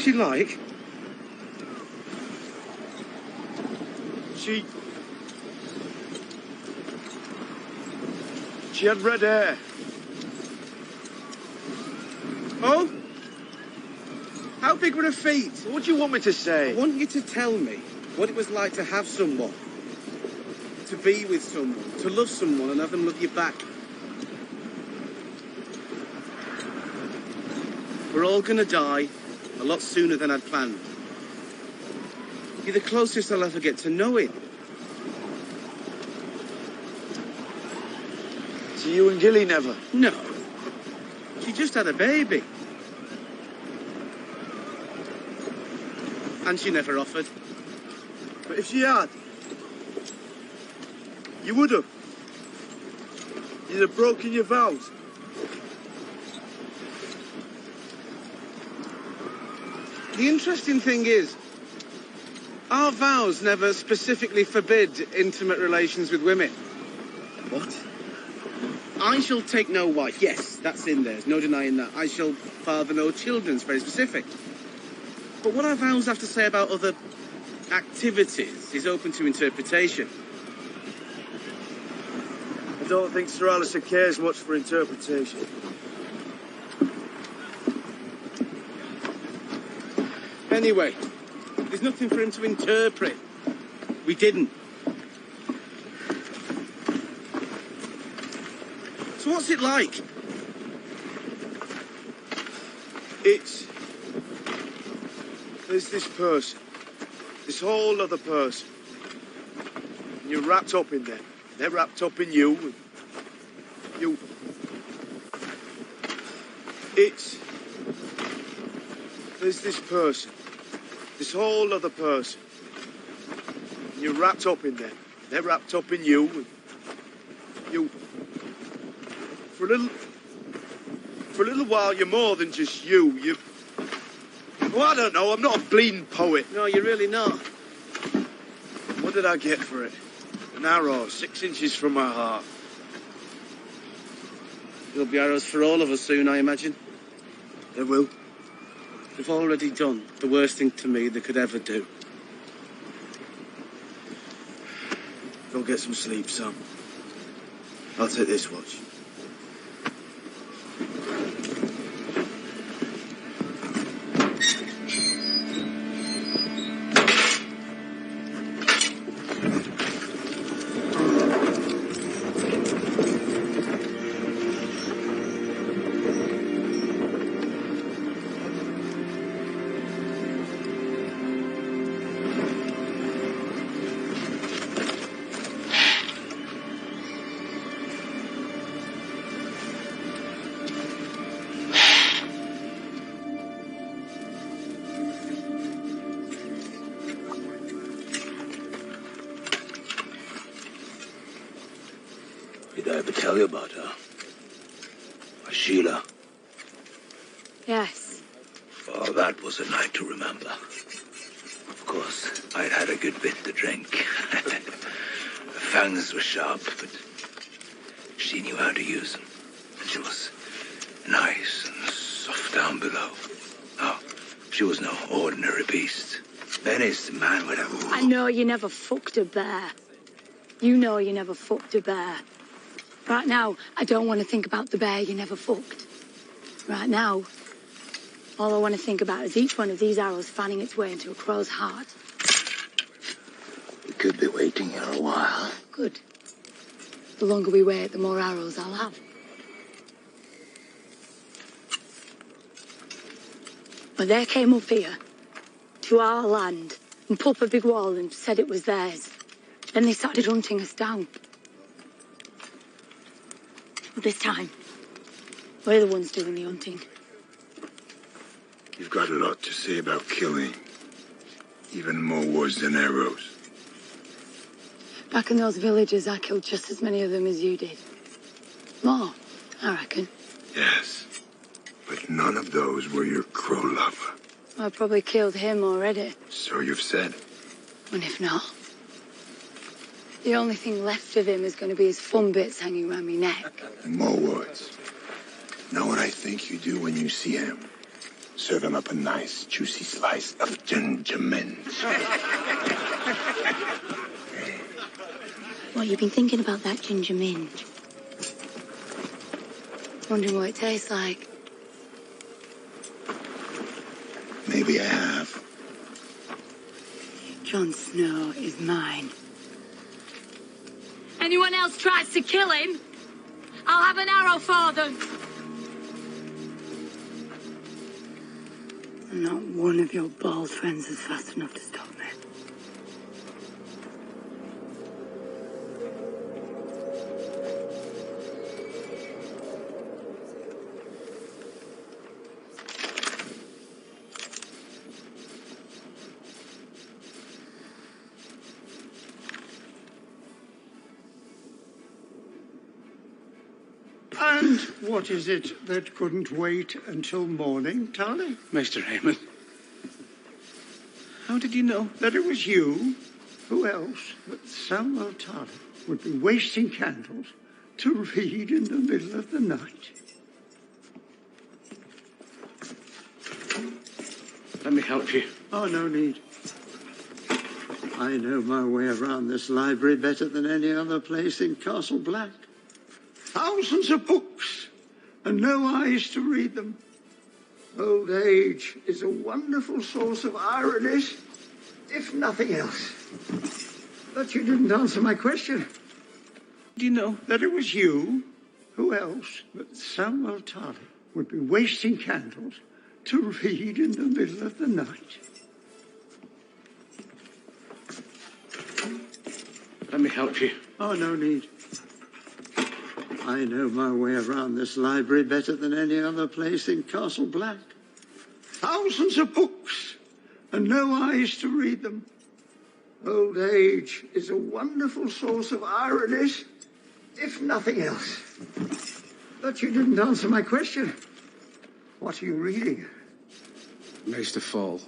she like? She had red hair. Oh? How big were her feet? What do you want me to say? I want you to tell me what it was like to have someone, to be with someone, to love someone and have them love you back. We're all gonna die a lot sooner than I'd planned. You're the closest I'll ever get to knowing. So you and Gilly never? No. She just had a baby. And she never offered. But if she had, you would have. You'd have broken your vows. The interesting thing is, our vows never specifically forbid intimate relations with women. What? I shall take no wife. Yes, that's in there. There's no denying that. I shall father no children. It's very specific. But what our vows have to say about other activities is open to interpretation. I don't think Sir Alistair cares much for interpretation. Anyway, there's nothing for him to interpret. We didn't. So what's it like? There's this person. This whole other person. And you're wrapped up in them. They're wrapped up in you. And you... There's this person. This whole other person. And you're wrapped up in them. They're wrapped up in you. And you... For a little while, you're more than just you. Well, I don't know. I'm not a bleeding poet. No, you're really not. What did I get for it? An arrow 6 inches from my heart. There'll be arrows for all of us soon, I imagine. There will. They've already done the worst thing to me they could ever do. Go get some sleep, son. I'll take this watch. Did I ever tell you about her? Sheila? Yes. Well, that was a night to remember. Of course, I'd had a good bit to drink. Her fangs were sharp, but she knew how to use them. And she was nice and soft down below. Oh, she was no ordinary beast. Benny's the man with a... I know you never fucked a bear. You know you never fucked a bear. Right now, I don't want to think about the bear you never fucked. Right now, all I want to think about is each one of these arrows fanning its way into a crow's heart. We could be waiting here a while. Good. The longer we wait, the more arrows I'll have. But they came up here, to our land, and put up a big wall and said it was theirs. Then they started hunting us down. This time, we're the ones doing the hunting. You've got a lot to say about killing. Even more words than arrows. Back in those villages, I killed just as many of them as you did. More, I reckon. Yes, but none of those were your crow lover. I probably killed him already. So you've said. And if not, the only thing left of him is going to be his fun bits hanging around my neck. More words. Know what I think you do when you see him? Serve him up a nice, juicy slice of ginger minge. What, you've been thinking about that ginger minge? Wondering what it tastes like? Maybe I have. Jon Snow is mine. Anyone else tries to kill him, I'll have an arrow for them. Not one of your bald friends is fast enough to stop me. And what is it that couldn't wait until morning, Tarly? Maester Raymond. How did you know? That it was you? Who else but Samuel Tarly would be wasting candles to read in the middle of the night? Let me help you. Oh, no need. I know my way around this library better than any other place in Castle Black. Thousands of books, and no eyes to read them. Old age is a wonderful source of ironies, if nothing else. But you didn't answer my question. Do you know? That it was you? Who else but Samuel Tarly would be wasting candles to read in the middle of the night? Let me help you. Oh, no need. I know my way around this library better than any other place in Castle Black. Thousands of books, and no eyes to read them. Old age is a wonderful source of ironies, if nothing else. But you didn't answer my question. What are you reading? Maester Fall.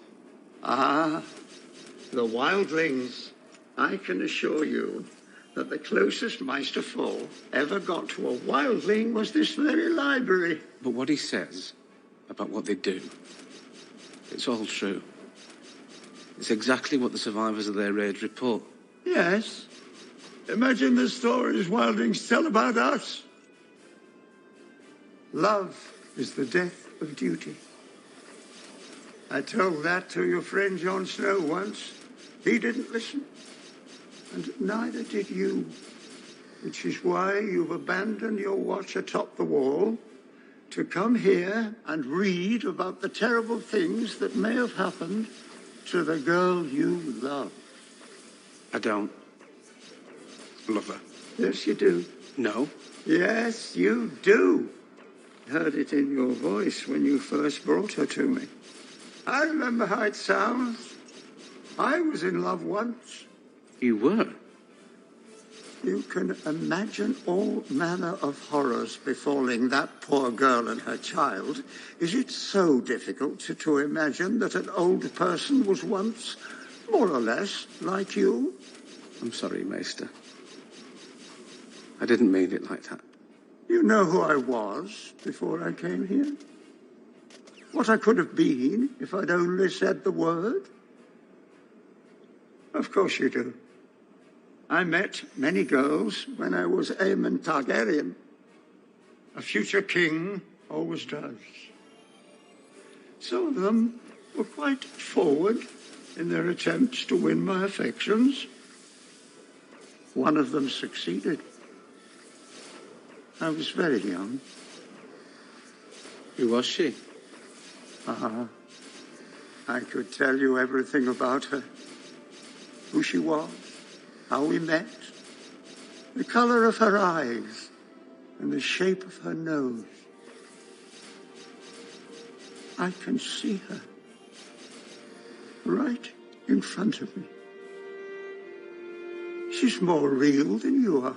Ah, the wildlings. I can assure you that the closest Meister Fall ever got to a wildling was this very library. But what he says about what they do, it's all true. It's exactly what the survivors of their raid report. Yes. Imagine the stories wildlings tell about us. Love is the death of duty. I told that to your friend Jon Snow once. He didn't listen. And neither did you, which is why you've abandoned your watch atop the wall to come here and read about the terrible things that may have happened to the girl you love. I don't love her. Yes, you do. No. Yes, you do. Heard it in your voice when you first brought her to me. I remember how it sounds. I was in love once. You were? You can imagine all manner of horrors befalling that poor girl and her child. Is it so difficult to imagine that an old person was once, more or less, like you? I'm sorry, Maester. I didn't mean it like that. You know who I was before I came here? What I could have been if I'd only said the word? Of course you do. I met many girls when I was Aemon Targaryen. A future king always does. Some of them were quite forward in their attempts to win my affections. One of them succeeded. I was very young. Who was she? I could tell you everything about her. Who she was, how we met, the color of her eyes, and the shape of her nose. I can see her right in front of me. She's more real than you are.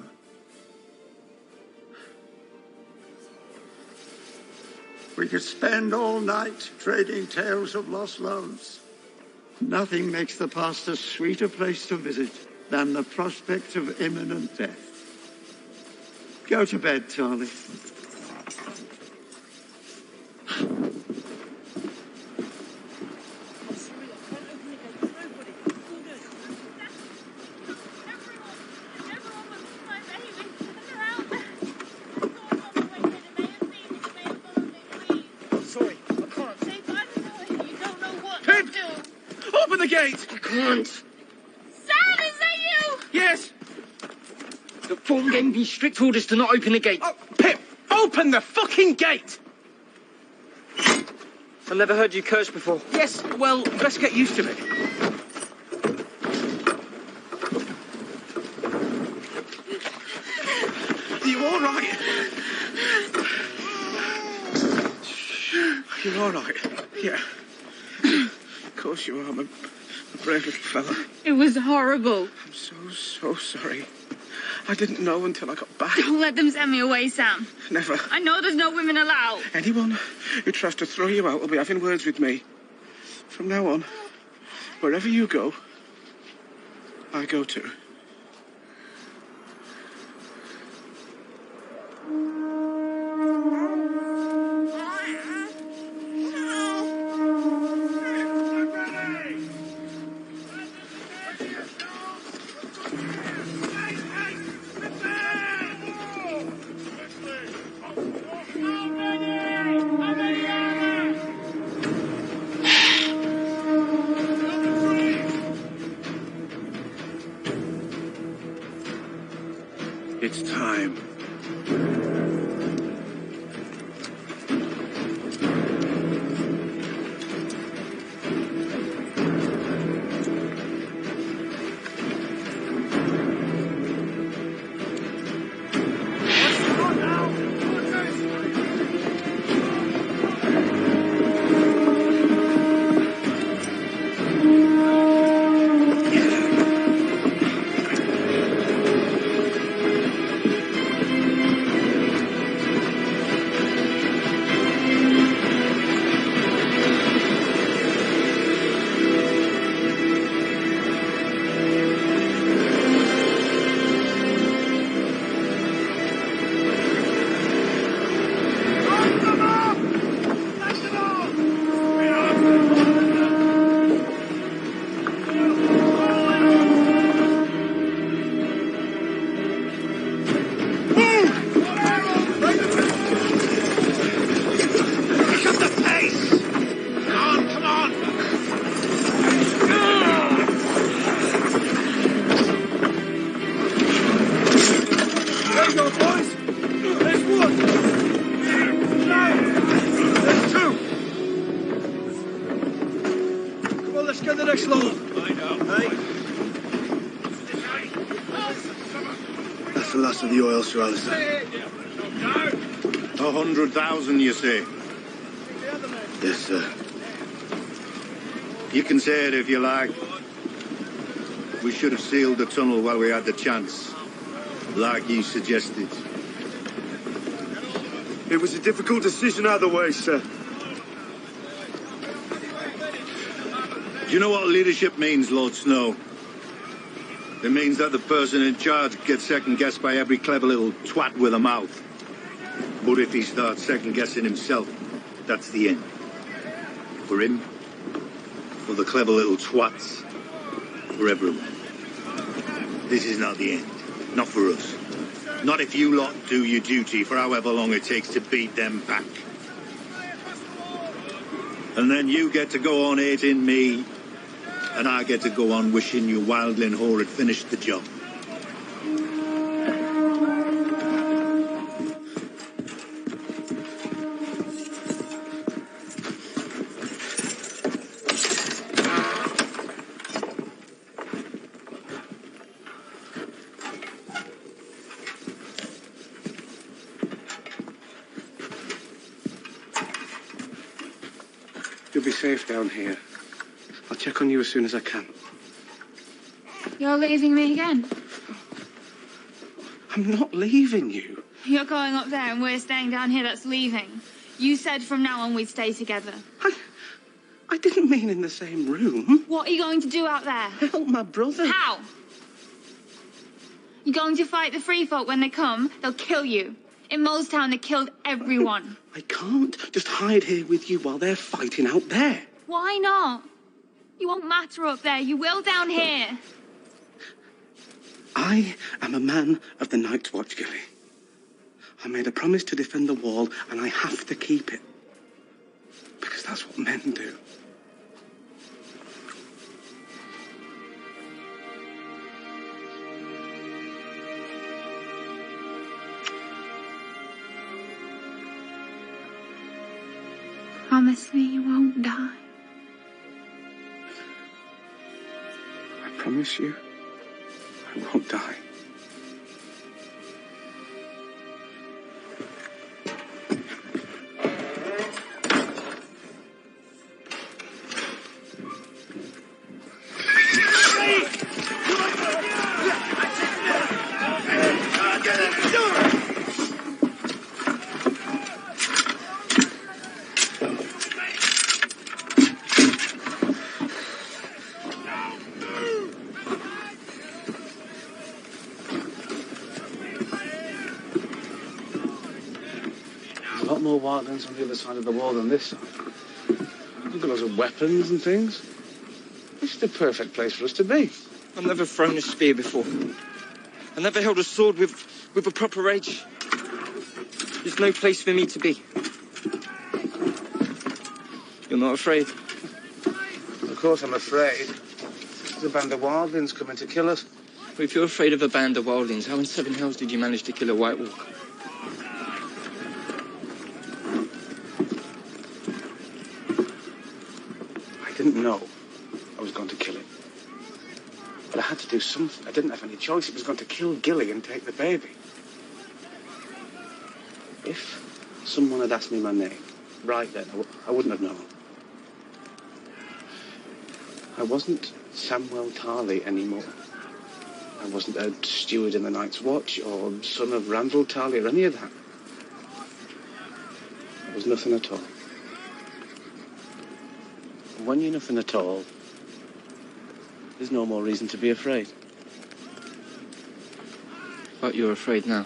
We could spend all night trading tales of lost loves. Nothing makes the past a sweeter place to visit than the prospect of imminent death. Go to bed, Charlie. can't. Sam, is that you? Yes! The phone gave me strict orders to not open the gate. Oh, Pip! Open the fucking gate! I've never heard you curse before. Yes, well, best get used to it. Are you all right? You're all right? Yeah. Of course you are. I'm a brave little fella. It was horrible. I'm so sorry. I didn't know until I got back. Don't let them send me away, Sam. Never. I know there's no women allowed. Anyone who tries to throw you out will be having words with me. From now on, wherever you go, I go too. It's time. That's the last of the oil, Sir Alistair. 100,000, you say? Yes, sir. You can say it if you like. We should have sealed the tunnel while we had the chance, like you suggested. It was a difficult decision either way, sir. Do you know what leadership means, Lord Snow? It means that the person in charge gets second-guessed by every clever little twat with a mouth. But if he starts second-guessing himself, that's the end. For him, for the clever little twats, for everyone. This is not the end. Not for us. Not if you lot do your duty for however long it takes to beat them back. And then you get to go on hating me, and I get to go on wishing your wildling whore had finished the job. You'll be safe down here. I'll check on you as soon as I can. You're leaving me again? I'm not leaving you. You're going up there and we're staying down here, that's leaving. You said from now on we'd stay together. I didn't mean in the same room. What are you going to do out there? Help my brother. How? You're going to fight the free folk when they come? They'll kill you. In Molestown, they killed everyone. I can't just hide here with you while they're fighting out there. Why not? You won't matter up there. You will down here. I am a man of the Night's Watch, Gilly. I made a promise to defend the wall, and I have to keep it. Because that's what men do. promise me you won't die? I promise you, I won't die. A lot more wildlands on the other side of the wall than this side. We've got lots of weapons and things. This is the perfect place for us to be. I've never thrown a spear before. I never held a sword with a proper edge. There's no place for me to be. You're not afraid? Of course I'm afraid. There's a band of wildlings coming to kill us. Well, if you're afraid of a band of wildlings, how in 7 hells did you manage to kill a White Walker? I didn't know I was going to kill him. But I had to do something. I didn't have any choice. It was going to kill Gilly and take the baby. If someone had asked me my name right then, I wouldn't have known. I wasn't Samuel Tarley anymore. I wasn't a steward in the Night's Watch or son of Randall Tarley or any of that. I was nothing at all. And when you're nothing at all, there's no more reason to be afraid. But you're afraid now.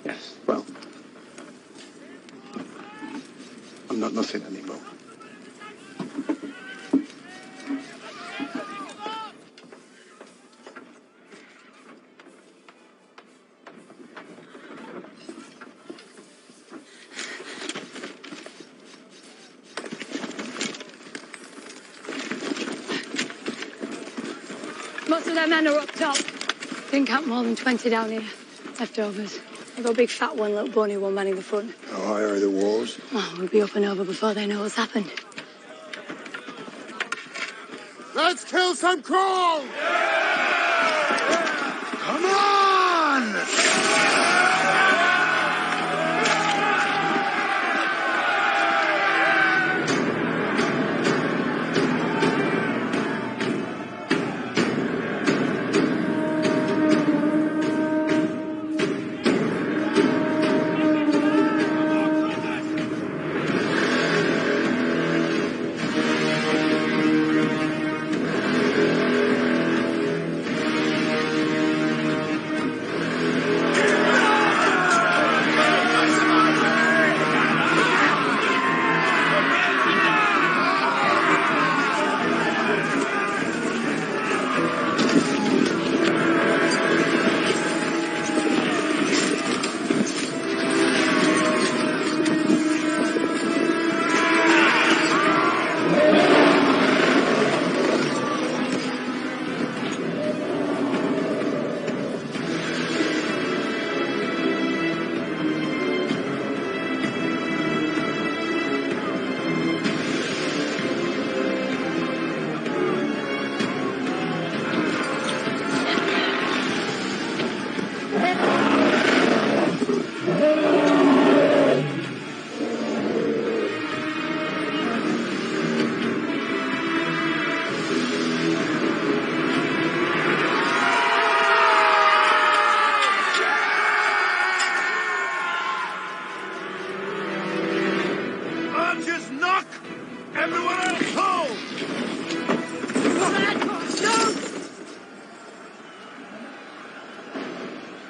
Yes, well, I'm not nothing anymore. Most of their men are up top. Didn't count more than 20 down here. Leftovers. I've got a big fat one, little bony one manning the front. How high are the walls? Oh, we'll be up and over before they know what's happened. Let's kill some crows! Come on!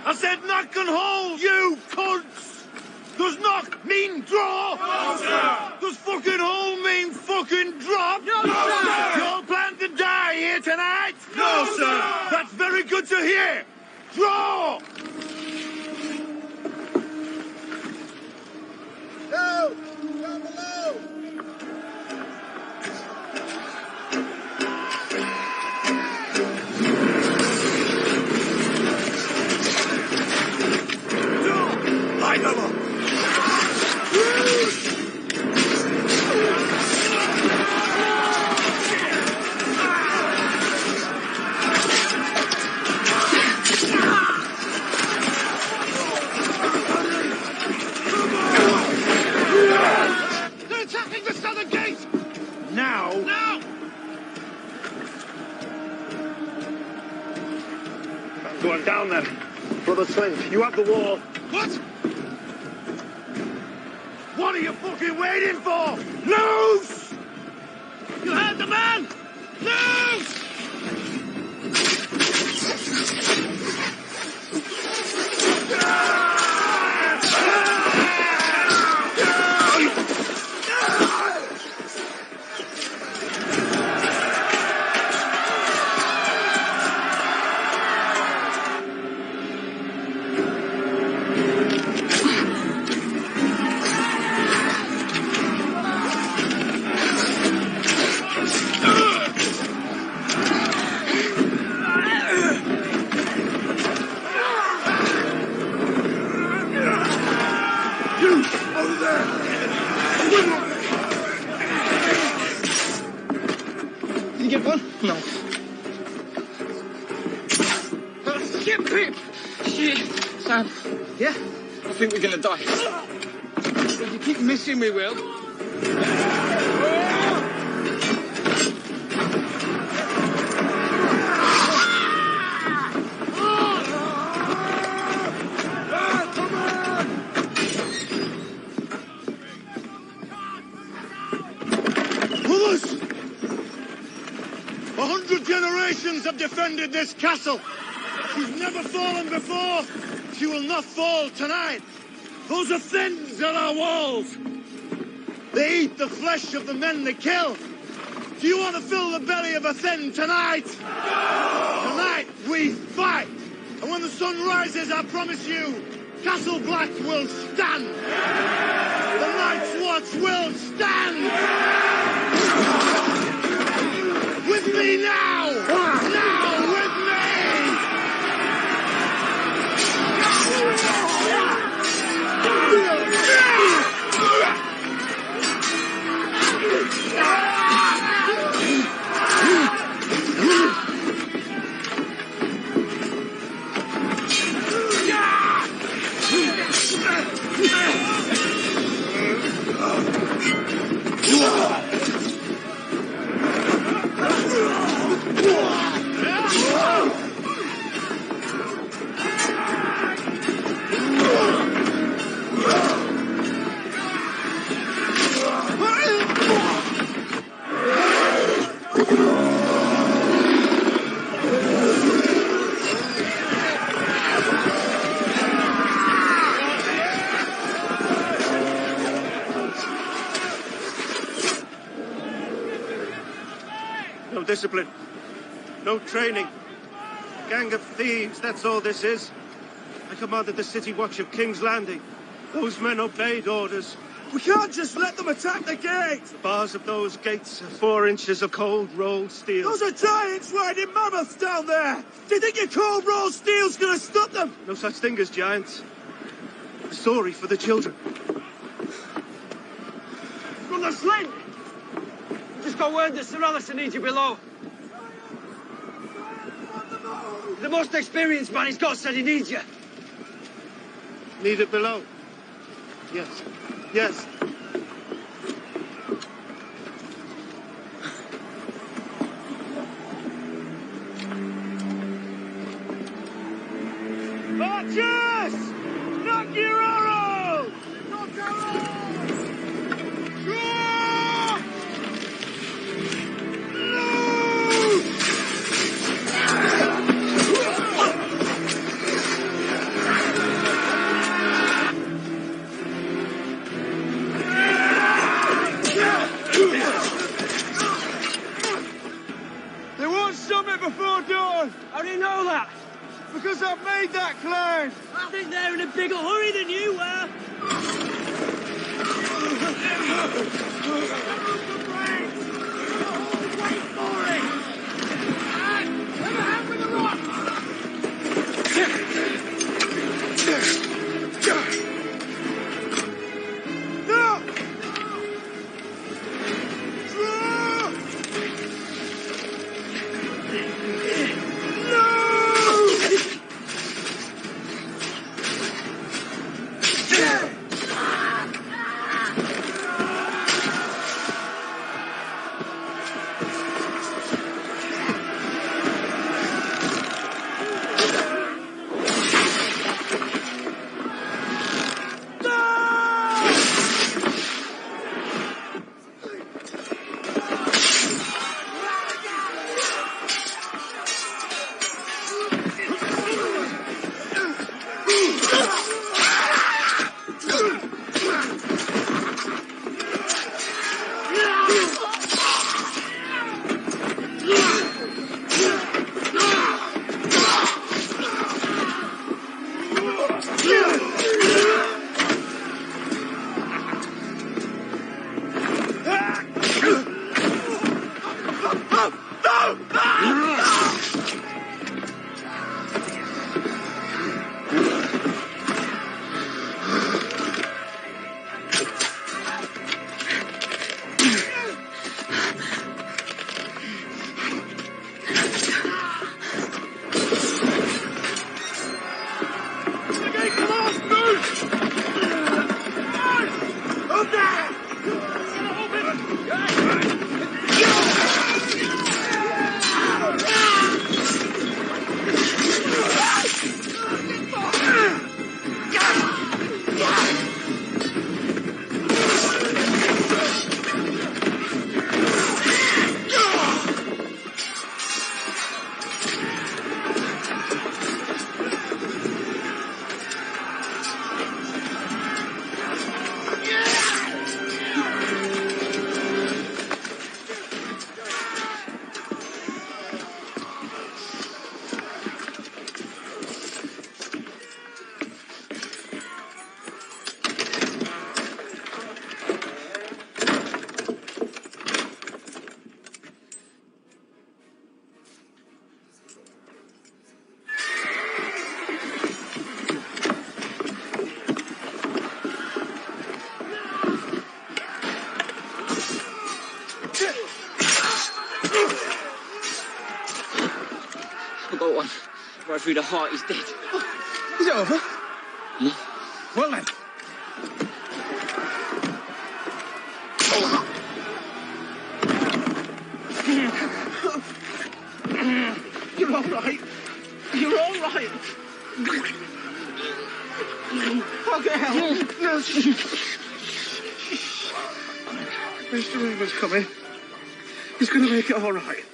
I said knock and hold, you cunts! Does knock mean draw? No, sir! Does fucking hold mean fucking drop? No, sir! You're planning to die here tonight? No, sir! That's very good to hear! Draw! No! Down below! Light them up! Go on, down there. Brother Flint, you have the wall. What? What are you fucking waiting for? Loose! You heard the man! Loose! Did you get one? No. Shit, Pip! Shit. Sam. Yeah? I think we're gonna die. If you keep missing, we will. Brothers! 100 generations have defended this castle. She's never fallen before. She will not fall tonight. Those are thins at our walls. They eat the flesh of the men they kill. Do you want to fill the belly of a thin tonight? No! Tonight we fight. And when the sun rises, I promise you, Castle Black will stand. The Night's Watch will stand. With me now! Now with me! No discipline. No training. Gang of thieves, that's all this is. I commanded the city watch of King's Landing. Those men obeyed orders. We can't just let them attack the gate! The bars of those gates are 4 inches of cold rolled steel. Those are giants riding mammoths down there! Do you think your cold rolled steel's gonna stop them? No such thing as giants. A story for the children. Brother Flint! Just got word that Sir Alistair needs you below. The most experienced man he's got said he needs you. Need it below? Yes. Yes. Archers! Knock your arrows! Knock arrows! Draw! They won't summit before dawn! How do you know that? Because I've made that climb! I think they're in a bigger hurry than you were. Wait for it! Have a hand with the rock! No! I got one. Right through the heart, he's dead. Is it over? No. Well then. You're all right. You're all right. Okay, help. Mr. Weaver's coming. He's going to make it all right.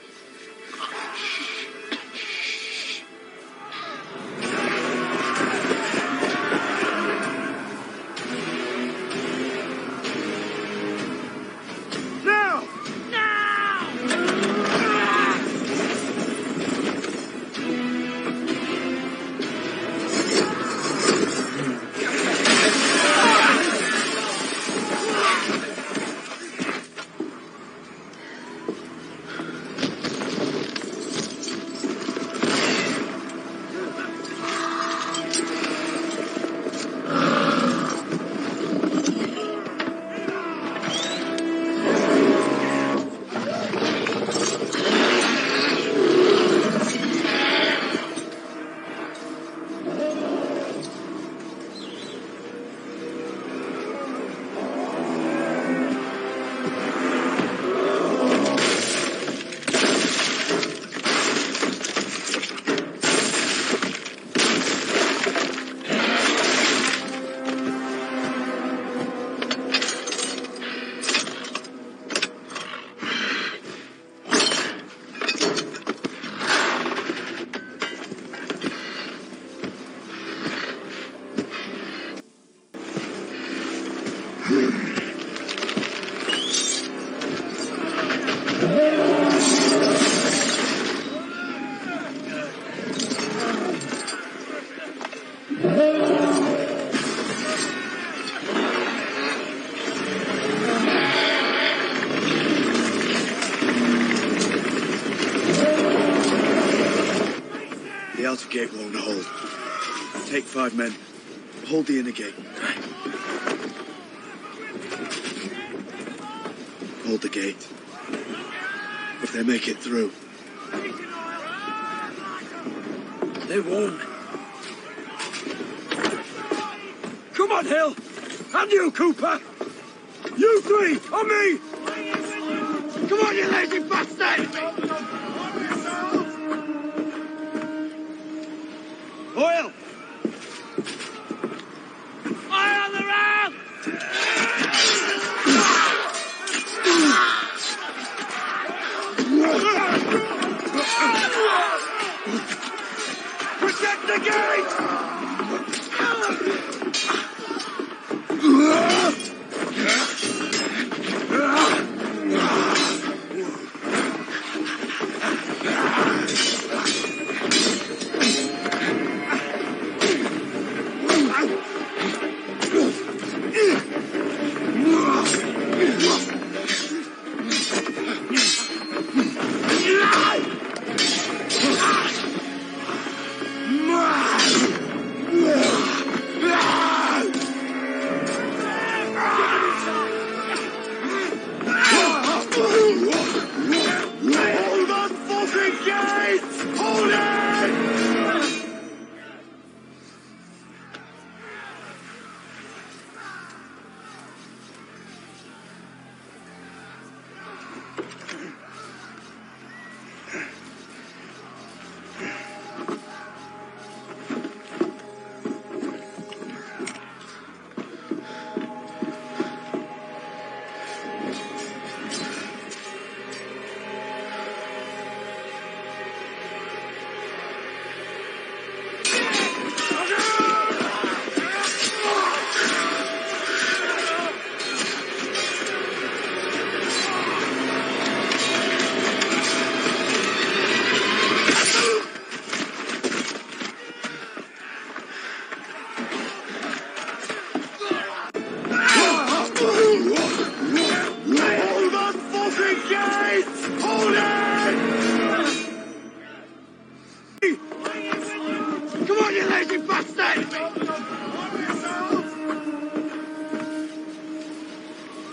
The outer gate won't hold. Take 5 men. Hold the inner gate. Hold the gate. If they make it through. They won't. Come on, Hill! And you, Cooper! You three, on me! Come on, you lazy bastard! Oil! Eye on the ramp! Protect the gate!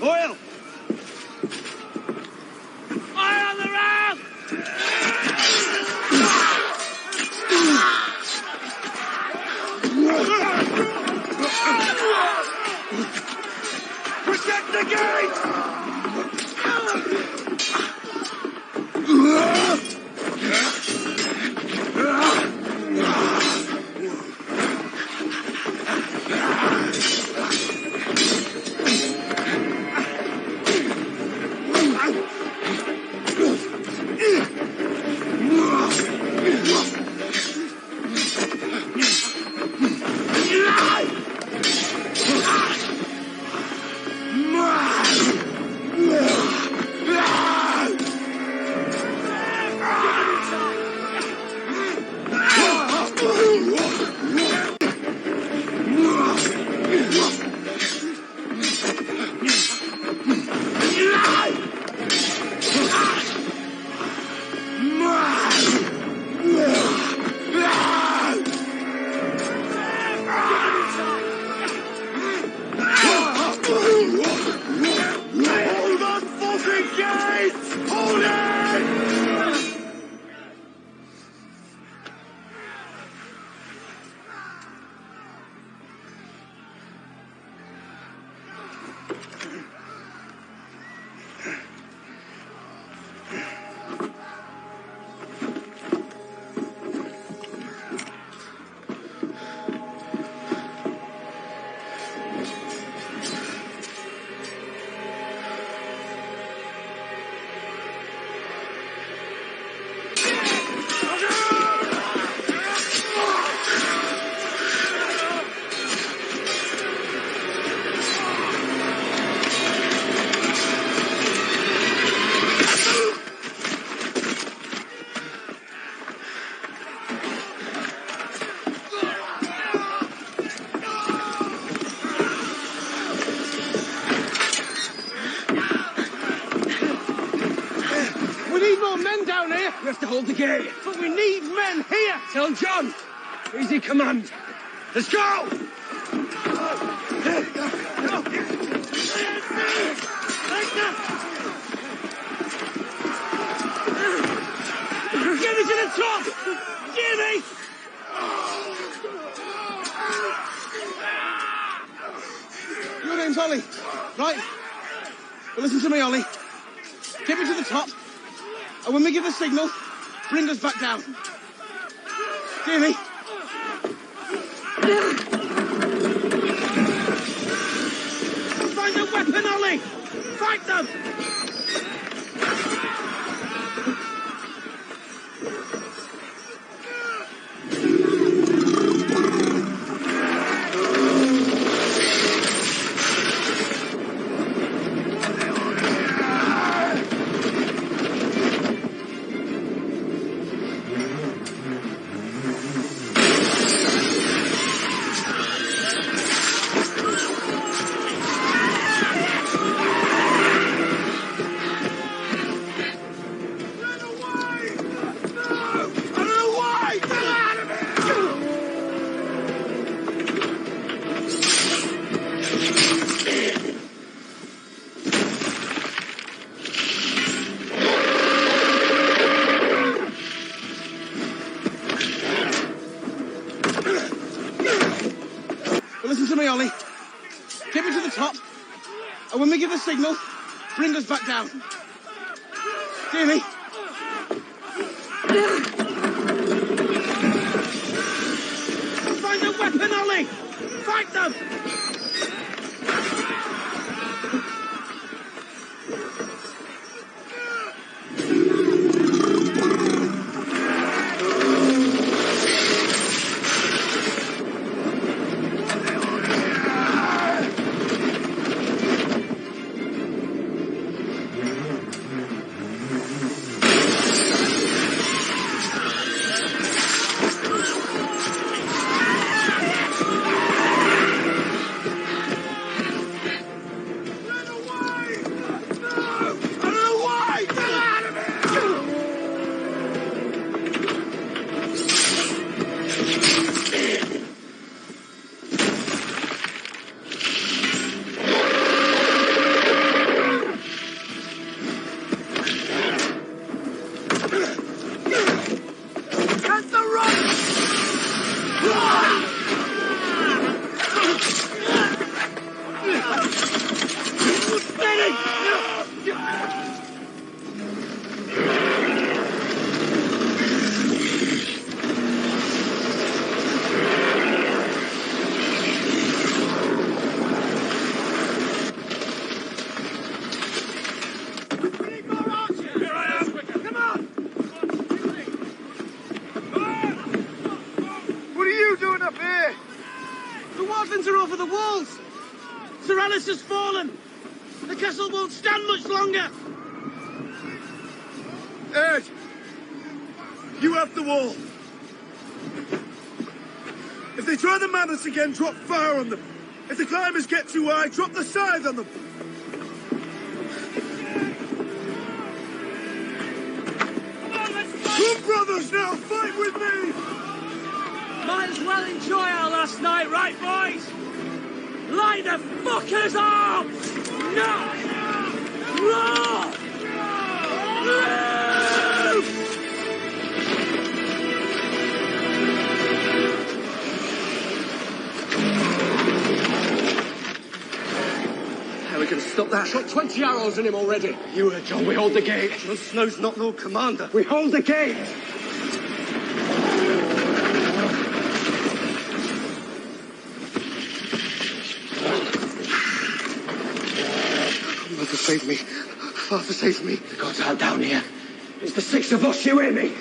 Oil! Eye on the ramp! We have to hold the gate. But we need men here. Tell John. Easy command. Let's go! Get me to the top! Get me! Your name's Ollie, right? Well, listen to me, Ollie. Get me to the top, and when we give the signal, bring us back down. Hear me? Find a weapon, Ollie! Fight them! Listen to me, Ollie. Get me to the top, and when we give the signal, bring us back down. Hear me? Find a weapon, Ollie! Fight them! Over the walls! Sir Alice has fallen! The castle won't stand much longer! Ed! You have the wall! If they try the madness again, drop fire on them! If the climbers get too high, drop the scythe on them! Come, brothers, now! Fight with me! Might as well enjoy our last night, right, boys? Light the fuckers up! No! Roar! Move! How are we going to stop that? Shot 20 arrows in him already. You heard, John. We hold the gate. Jon Snow's not Lord Commander. We hold the gate. Mother, save me. Father, save me. The gods aren't down here. It's the six of us, you hear me?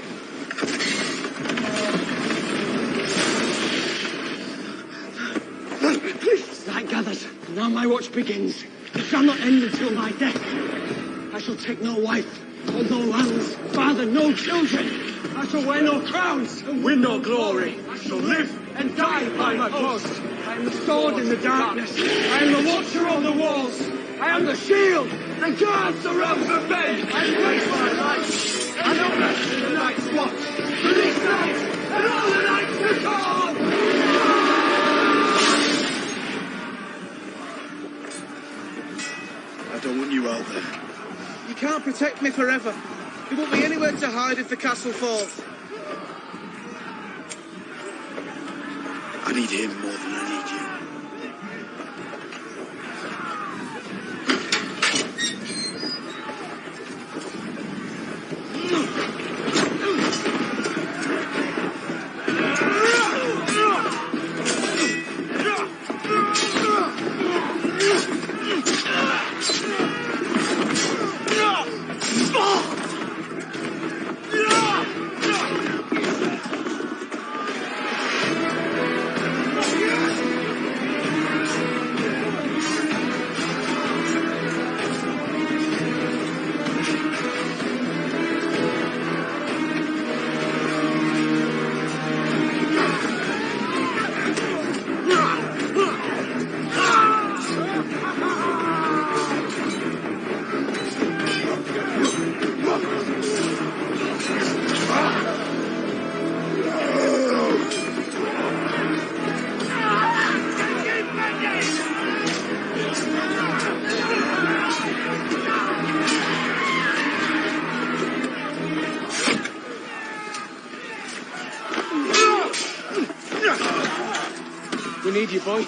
Night gathers, and now my watch begins. It shall not end until my death. I shall take no wife, hold no lands, father no children. I shall wear no crowns and win no glory. I shall live and die by my post. I am the sword in the darkness. I am the watcher on the walls. I am the shield that guards around the bed. I break my life And all the rest of the Night's Watch. For this night, and all the nights to come! I don't want you out there. You can't protect me forever. There won't be anywhere to hide if the castle falls. I need him more than I need you. We need you, boy.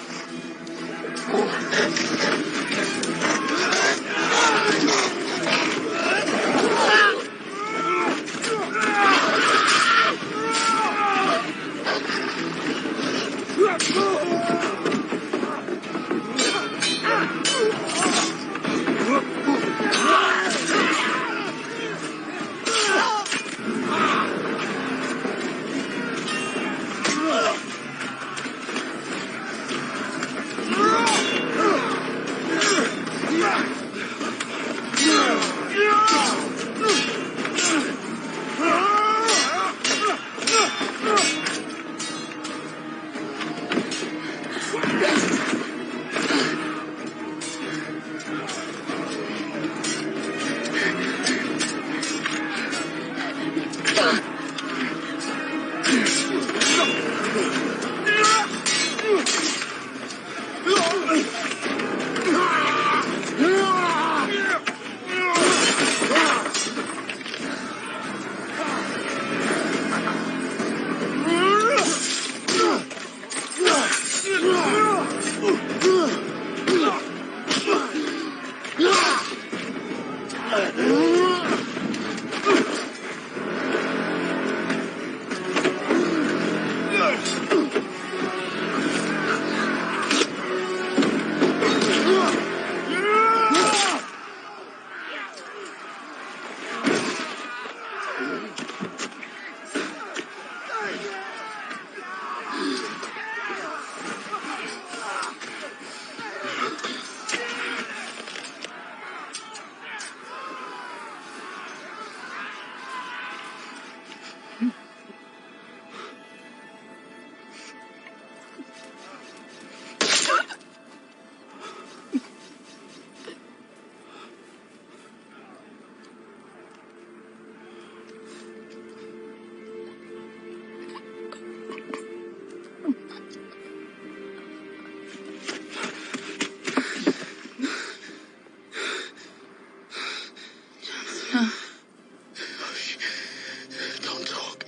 Don't talk.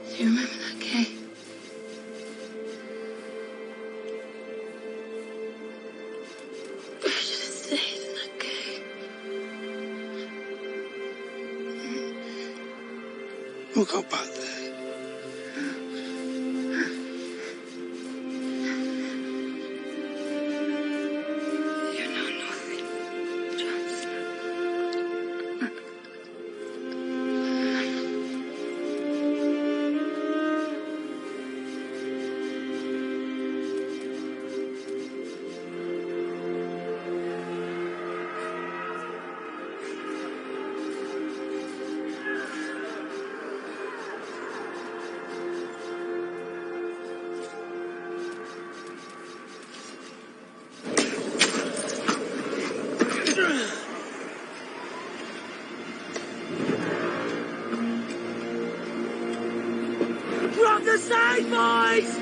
Do you remember that cave? I should have stayed in that cave. We'll go back there. You know nothing, Jon Snow. Grab the side, boys!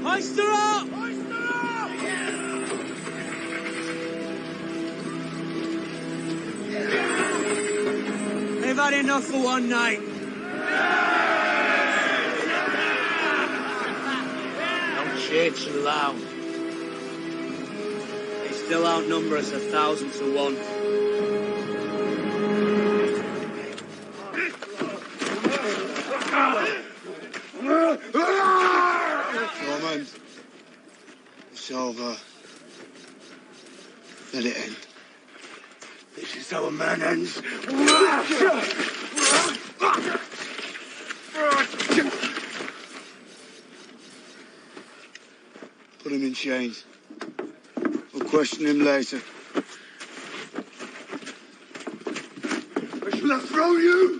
Hoist her up! Hoist her up! They've had enough for one night. Don't cheer too loud. They still outnumber us 1,000 to 1. Norman, it's over. Let it end. This is how a man ends. Put him in chains. We'll question him later. I should have thrown you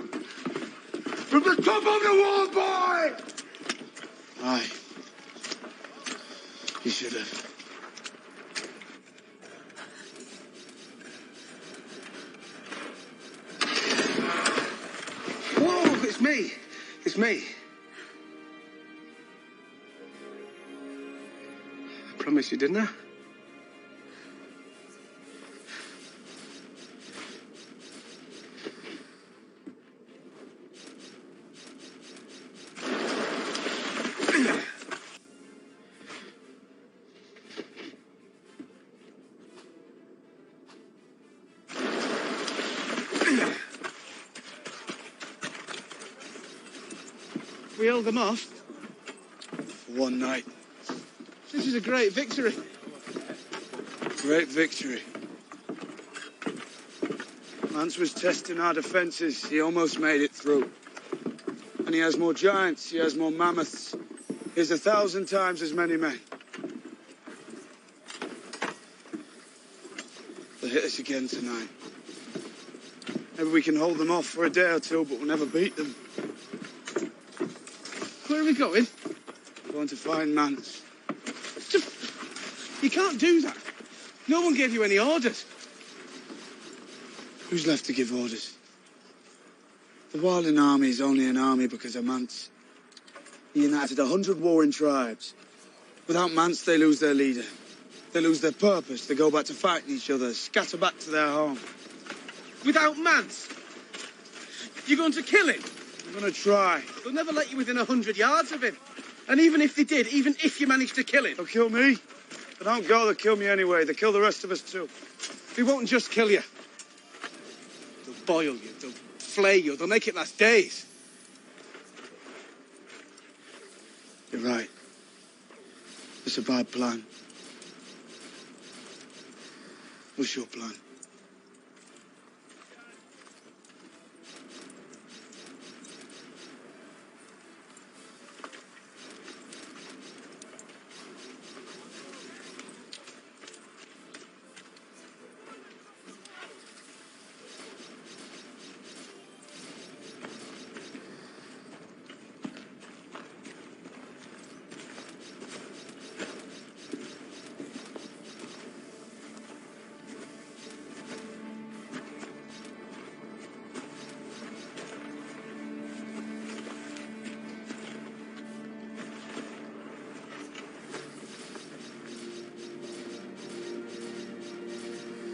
from the top of the wall, boy! Aye. You should have. Whoa, it's me. It's me. I promised you, didn't I? We held them off. For one night. This is a great victory. Great victory. Mance was testing our defences. He almost made it through. And he has more giants. He has more mammoths. He has 1,000 times as many men. They'll hit us again tonight. Maybe we can hold them off for a day or two, but we'll never beat them. Where are we going? Going to find Mance. You can't do that. No one gave you any orders. Who's left to give orders? The Wilding Army is only an army because of Mance. He united 100 warring tribes. Without Mance, they lose their leader. They lose their purpose. They go back to fighting each other, scatter back to their home. Without Mance? You're going to kill him? I'm going to try. They'll never let you within 100 yards of him. And even if they did, even if you managed to kill him... They'll kill me. They don't go, they'll kill me anyway. They kill the rest of us too. They won't just kill you. They'll boil you, they'll flay you, they'll make it last days. You're right. It's a bad plan. What's your plan?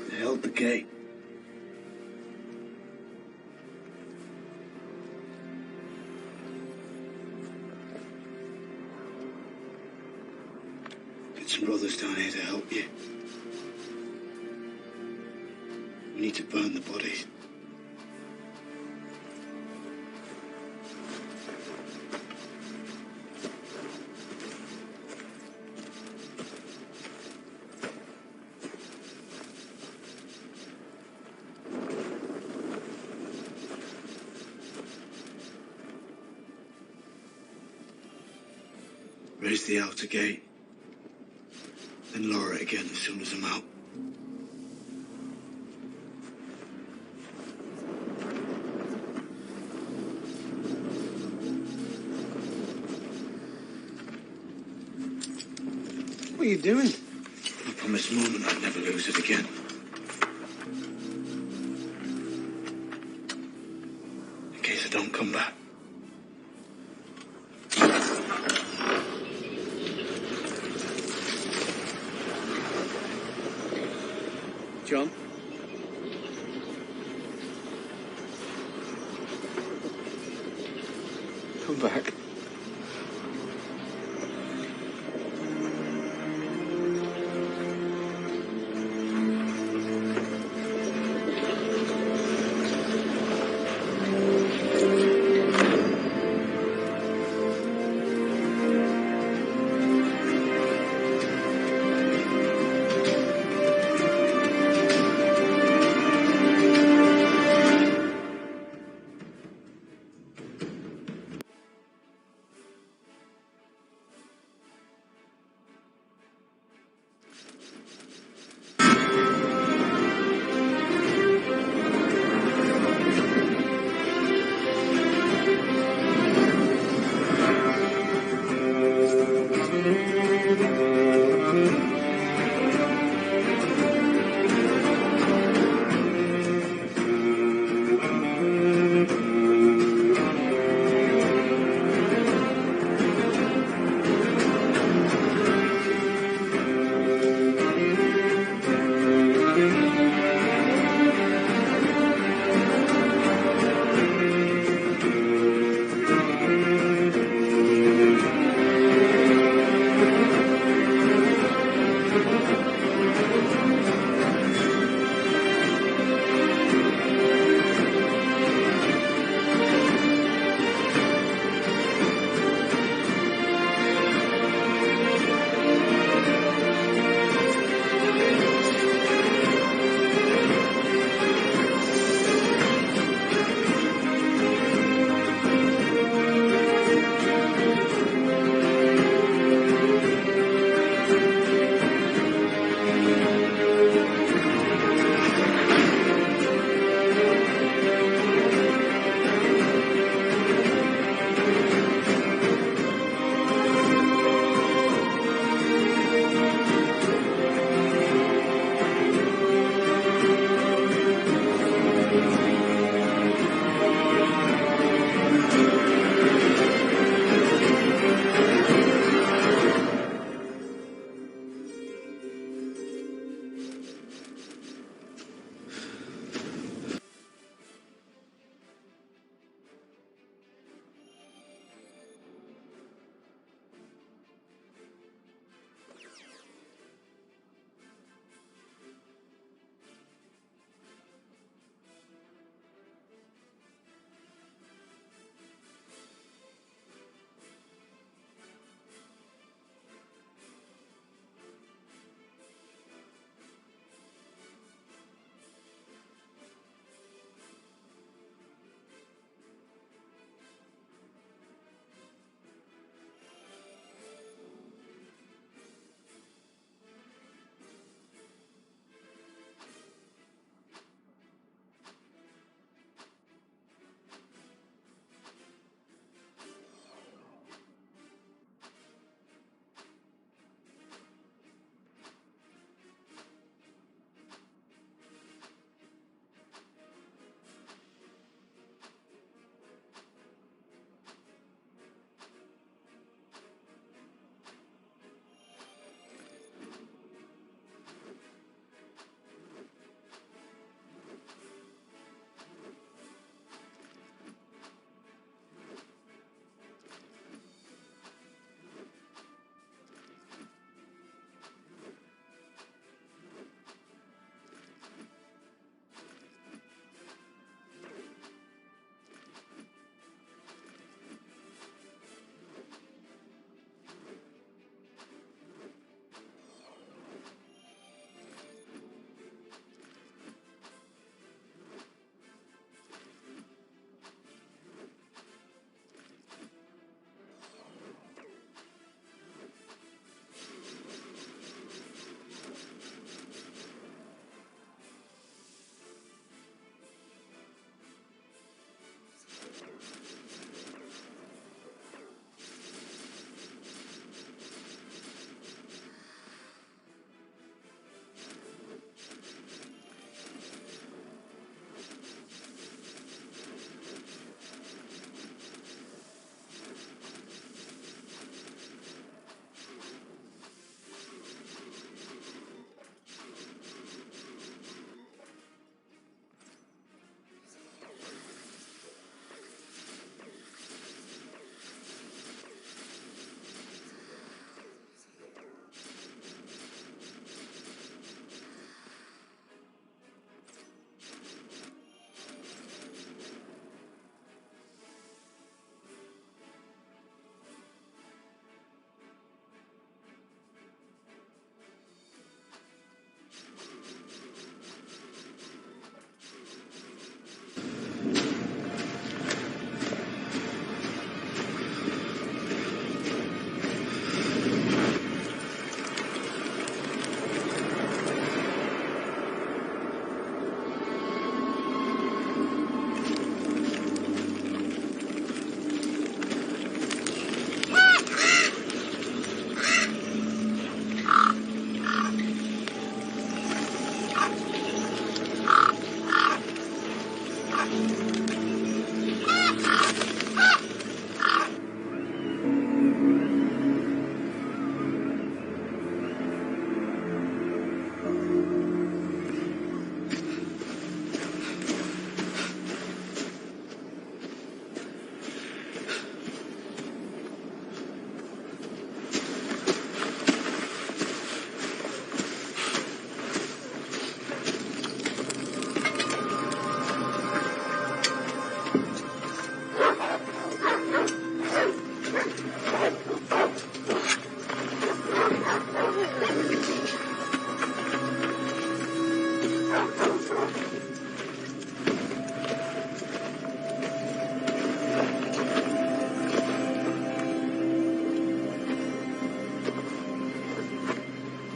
They held the gate. Get some brothers down here to help you. We need to burn the bodies. Raise the outer gate, then lower it again as soon as I'm out. you doing? I promised Mum I'd never lose it again. In case I don't come back. John? Come back.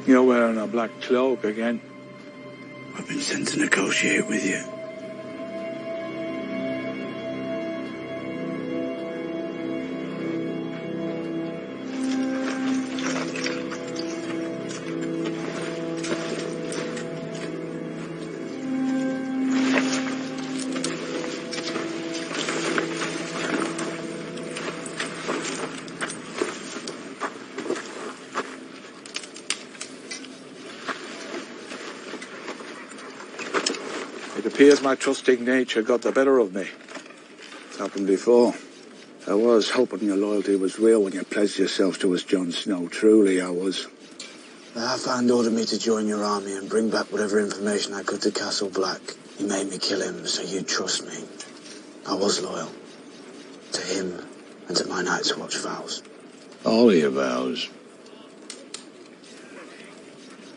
You're wearing a black cloak again. I've been sent to negotiate with you. It appears my trusting nature got the better of me. It's happened before. I was hoping your loyalty was real when you pledged yourself to us, Jon Snow. Truly, I was. The Half-Hand ordered me to join your army and bring back whatever information I could to Castle Black. He made me kill him so you'd trust me. I was loyal. To him and to my Night's Watch vows. All your vows.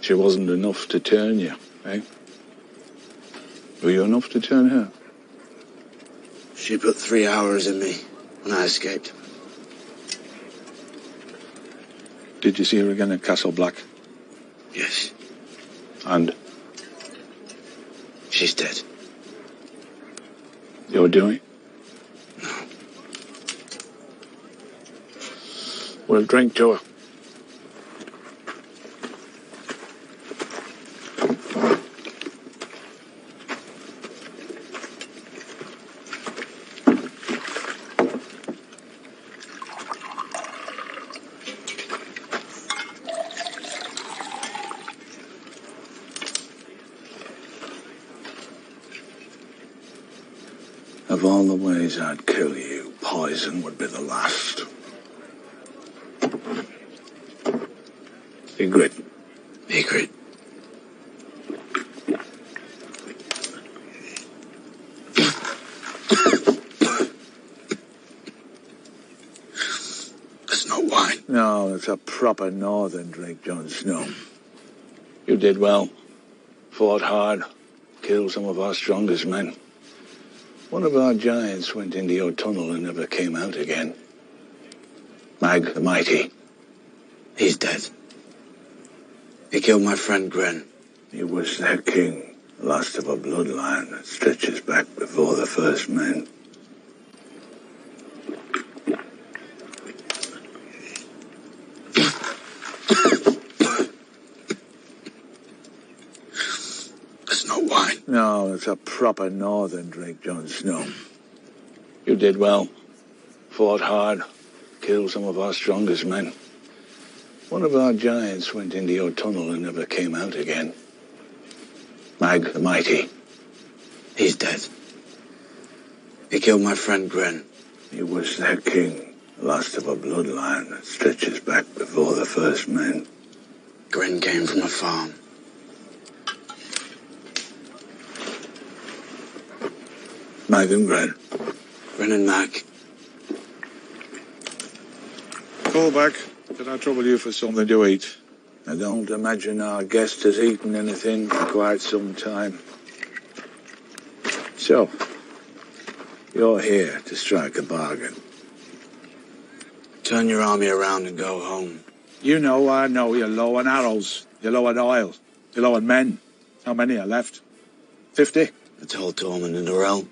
She wasn't enough to turn you, eh? Were you enough to turn her? She put 3 hours in me when I escaped. Did you see her again at Castle Black? Yes. And? She's dead. You're doing? No. We'll drink to her. Of all the ways I'd kill you, poison would be the last. Ygritte. Ygritte. That's not wine. No, it's a proper northern drink, Jon Snow. You did well. Fought hard. Killed some of our strongest men. One of our giants went into your tunnel and never came out again. Mag the Mighty. He's dead. He killed my friend Gren. He was their king, last of a bloodline that stretches back before the first men. That's not wine. No, it's a proper northern drink, Jon Snow. You did well. Fought hard. Killed some of our strongest men. One of our giants went into your tunnel and never came out again. Mag the Mighty. He's dead. He killed my friend Gren. He was their king, last of a bloodline that stretches back before the first men. Gren came from a farm. Mag and Gren. Gren and Mag. Call back. Did I trouble you for something to eat? I don't imagine our guest has eaten anything for quite some time. So, you're here to strike a bargain. Turn your army around and go home. You know, I know, you're low on arrows. You're low on oil. You're low on men. How many are left? 50? I told Tormund and Orell.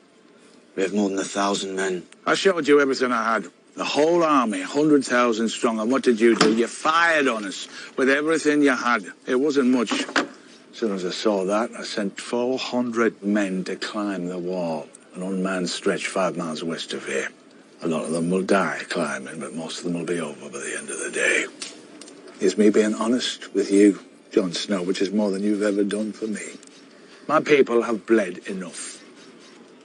We have more than 1,000 men. I showed you everything I had. The whole army, 100,000 strong. And what did you do? You fired on us with everything you had. It wasn't much. As soon as I saw that, I sent 400 men to climb the wall. An unmanned stretch 5 miles west of here. A lot of them will die climbing, but most of them will be over by the end of the day. It's me being honest with you, Jon Snow, which is more than you've ever done for me. My people have bled enough.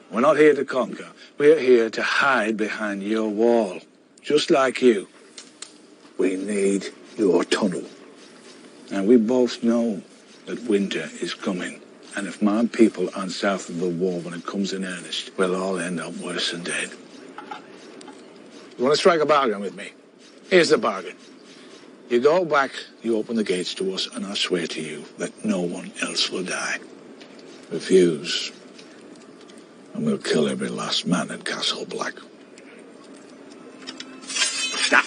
We're not here to conquer. We're here to hide behind your wall. Just like you. We need your tunnel. And we both know that winter is coming. And if my people aren't south of the wall when it comes in earnest, we'll all end up worse than dead. You want to strike a bargain with me? Here's the bargain. You go back, you open the gates to us, and I swear to you that no one else will die. Refuse, and we'll kill every last man at Castle Black. Stop.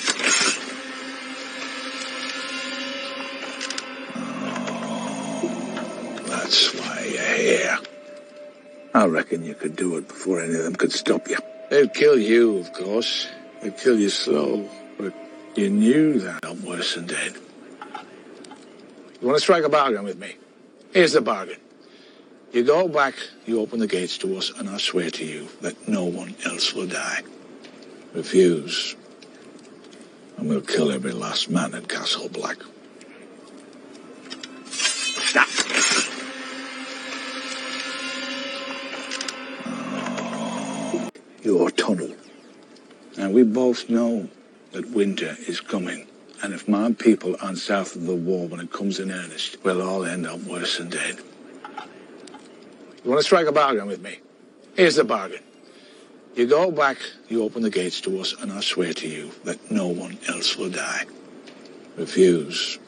I reckon you could do it before any of them could stop you. They'd kill you, of course. They'd kill you slow. But you knew that. I'm worse than dead. You want to strike a bargain with me? Here's the bargain. You go back, you open the gates to us, and I swear to you that no one else will die. Refuse, and we'll kill every last man at Castle Black. Stop. Your tunnel. And we both know that winter is coming. And if my people aren't south of the wall when it comes in earnest, we'll all end up worse than dead. You want to strike a bargain with me? Here's the bargain. You go back, you open the gates to us, and I swear to you that no one else will die. Refuse,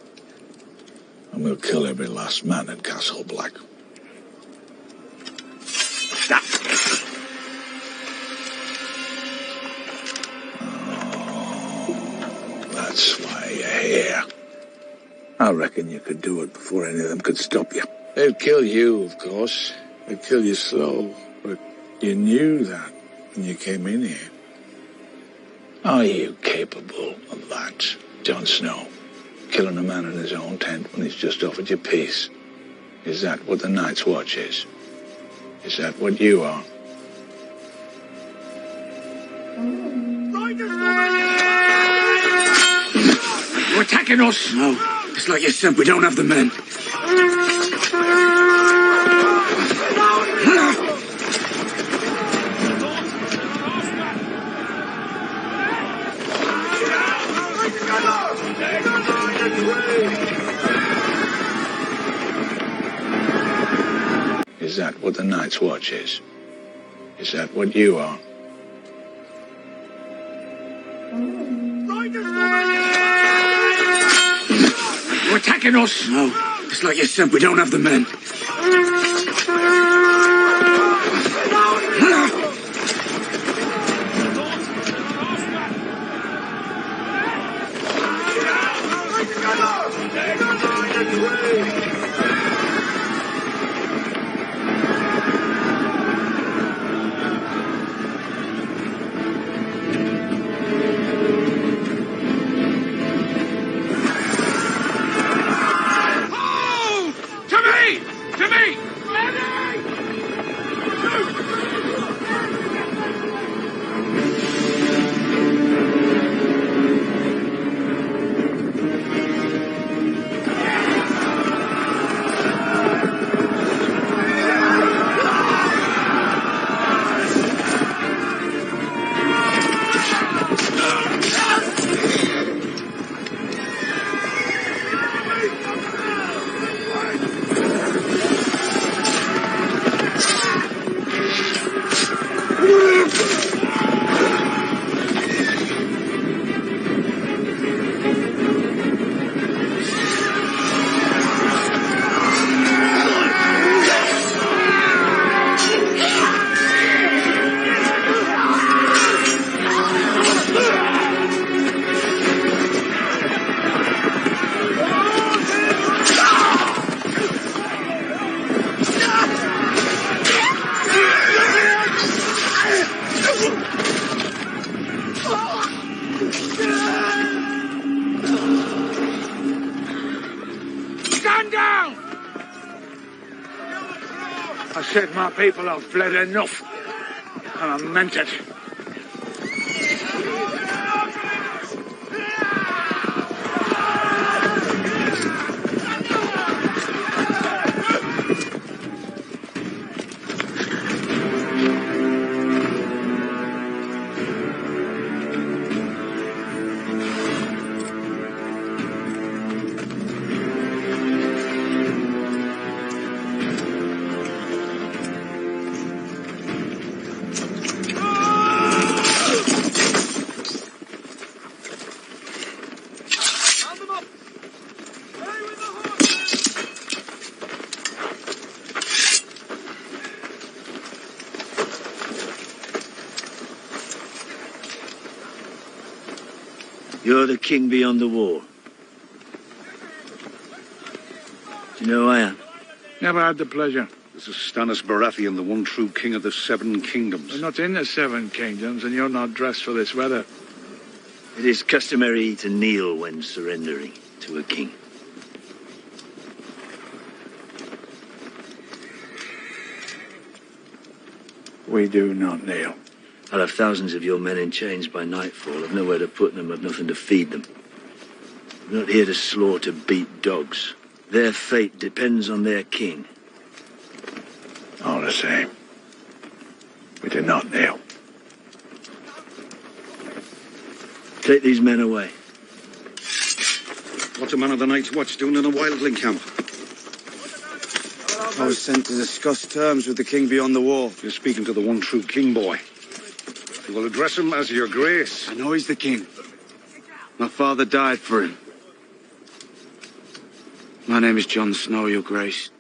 and we'll kill every last man at Castle Black. Stop. That's why you're here. I reckon you could do it before any of them could stop you. They'd kill you, of course. They'd kill you slow. But you knew that when you came in here. Are you capable of that, Jon Snow? Killing a man in his own tent when he's just offered you peace? Is that what the Night's Watch is? Is that what you are? You're attacking us! No. It's like you said, we don't have the men. Is that what the Night's Watch is? Is that what you are? You're attacking us! No. It's like you said, we don't have the men. I said my people have bled enough, and I meant it. You're the king beyond the wall. Do you know who I am? Never had the pleasure. This is Stannis Baratheon, the one true king of the Seven Kingdoms. We're not in the Seven Kingdoms, and you're not dressed for this weather. It is customary to kneel when surrendering to a king. We do not kneel. I'll have thousands of your men in chains by nightfall. I've nowhere to put them, I've nothing to feed them. I'm not here to slaughter beat dogs. Their fate depends on their king. All the same, we do not kneel. Take these men away. What's a man of the Night's Watch doing in a wildling camp? I was sent to discuss terms with the king beyond the wall. You're speaking to the one true king, boy. You will address him as your grace. I know he's the king. My father died for him. My name is Jon Snow, your grace.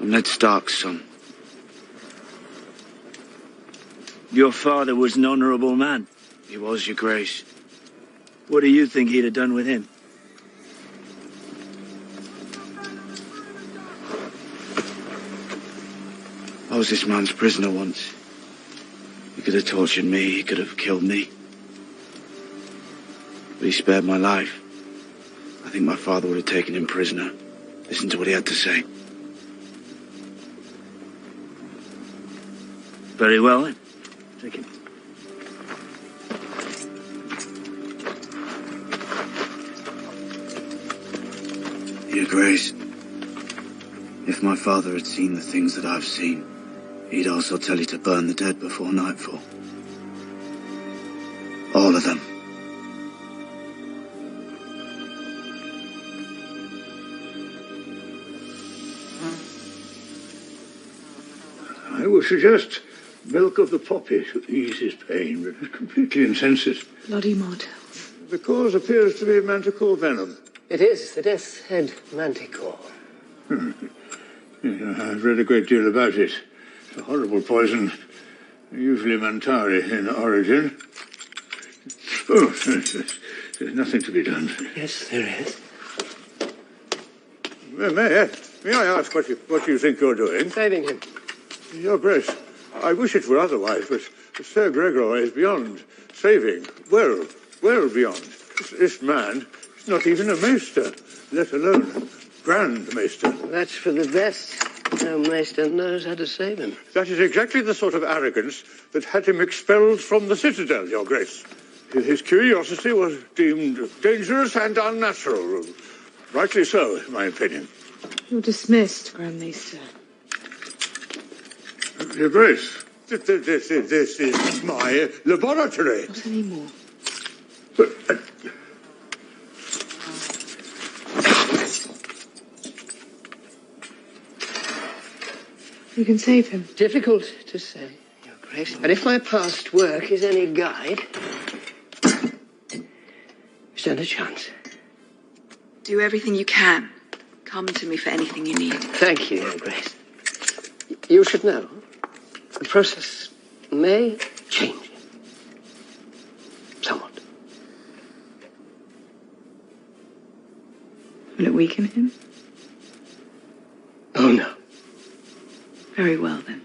I'm Ned Stark's son. Your father was an honourable man. He was, your grace. What do you think he'd have done with him? I was this man's prisoner once. He could have tortured me, he could have killed me. But he spared my life. I think my father would have taken him prisoner. Listen to what he had to say. Very well, then. Take him. Your grace, if my father had seen the things that I've seen, he'd also tell you to burn the dead before nightfall. All of them. I would suggest milk of the poppy to ease his pain, but it's completely insensate. Bloody Mod. The cause appears to be manticore venom. It is the death's head manticore. I've read a great deal about it. It's a horrible poison, usually Mantari in origin. Oh, there's nothing to be done. Yes, there is. May I ask what you think you're doing? Saving him. Your Grace, I wish it were otherwise, but Sir Gregor is beyond saving. Well beyond. This man is not even a maester, let alone Grand Maester. That's for the best. No maester knows how to save him. That is exactly the sort of arrogance that had him expelled from the citadel, Your Grace. His curiosity was deemed dangerous and unnatural. Rightly so, in my opinion. You're dismissed, Grand Maester. Your Grace, this is my laboratory. Not anymore. But, You can save him. Difficult to say, Your Grace. But if my past work is any guide, you stand a chance. Do everything you can. Come to me for anything you need. Thank you, Your Grace. You should know, the process may change him. Somewhat. Will it weaken him? Oh, no. Very well, then.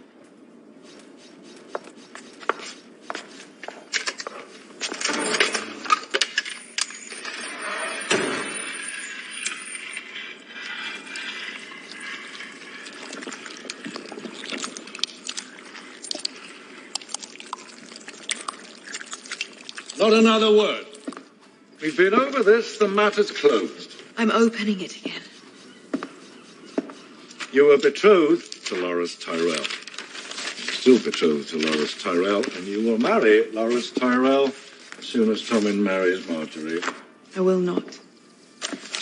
Not another word. We've been over this, the matter's closed. I'm opening it again. You were betrothed to Loras Tyrell. Still betrothed to Loras Tyrell, and you will marry Loras Tyrell as soon as Tommen marries Marjorie. I will not.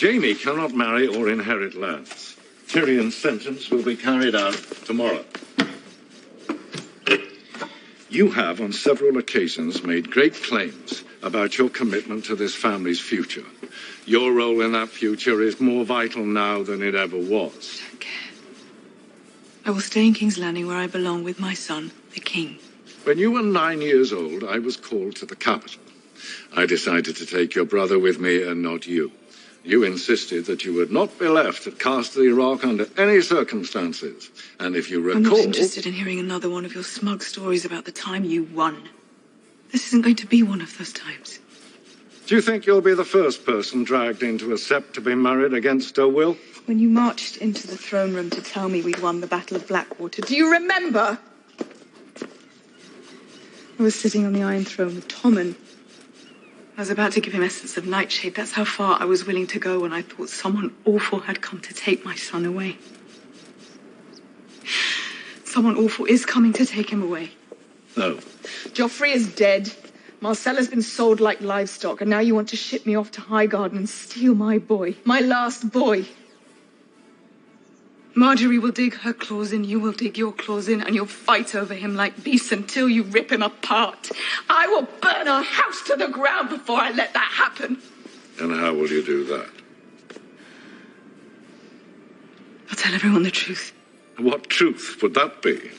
Jaime cannot marry or inherit lands. Tyrion's sentence will be carried out tomorrow. You have, on several occasions, made great claims about your commitment to this family's future. Your role in that future is more vital now than it ever was. I don't care. I will stay in King's Landing where I belong with my son, the King. When you were 9 years old, I was called to the capital. I decided to take your brother with me and not you. You insisted that you would not be left at Casterly Rock under any circumstances. And if you recall... I'm not interested in hearing another one of your smug stories about the time you won. This isn't going to be one of those times. Do you think you'll be the first person dragged into a sept to be married against her will? When you marched into the throne room to tell me we'd won the Battle of Blackwater, do you remember? I was sitting on the Iron Throne with Tommen. I was about to give him essence of nightshade. That's how far I was willing to go when I thought someone awful had come to take my son away. Someone awful is coming to take him away. No. Joffrey is dead. Marcella's been sold like livestock, and now you want to ship me off to Highgarden and steal my boy. My last boy. Marjorie will dig her claws in, you will dig your claws in, and you'll fight over him like beasts until you rip him apart. I will burn our house to the ground before I let that happen. And how will you do that? I'll tell everyone the truth. What truth would that be?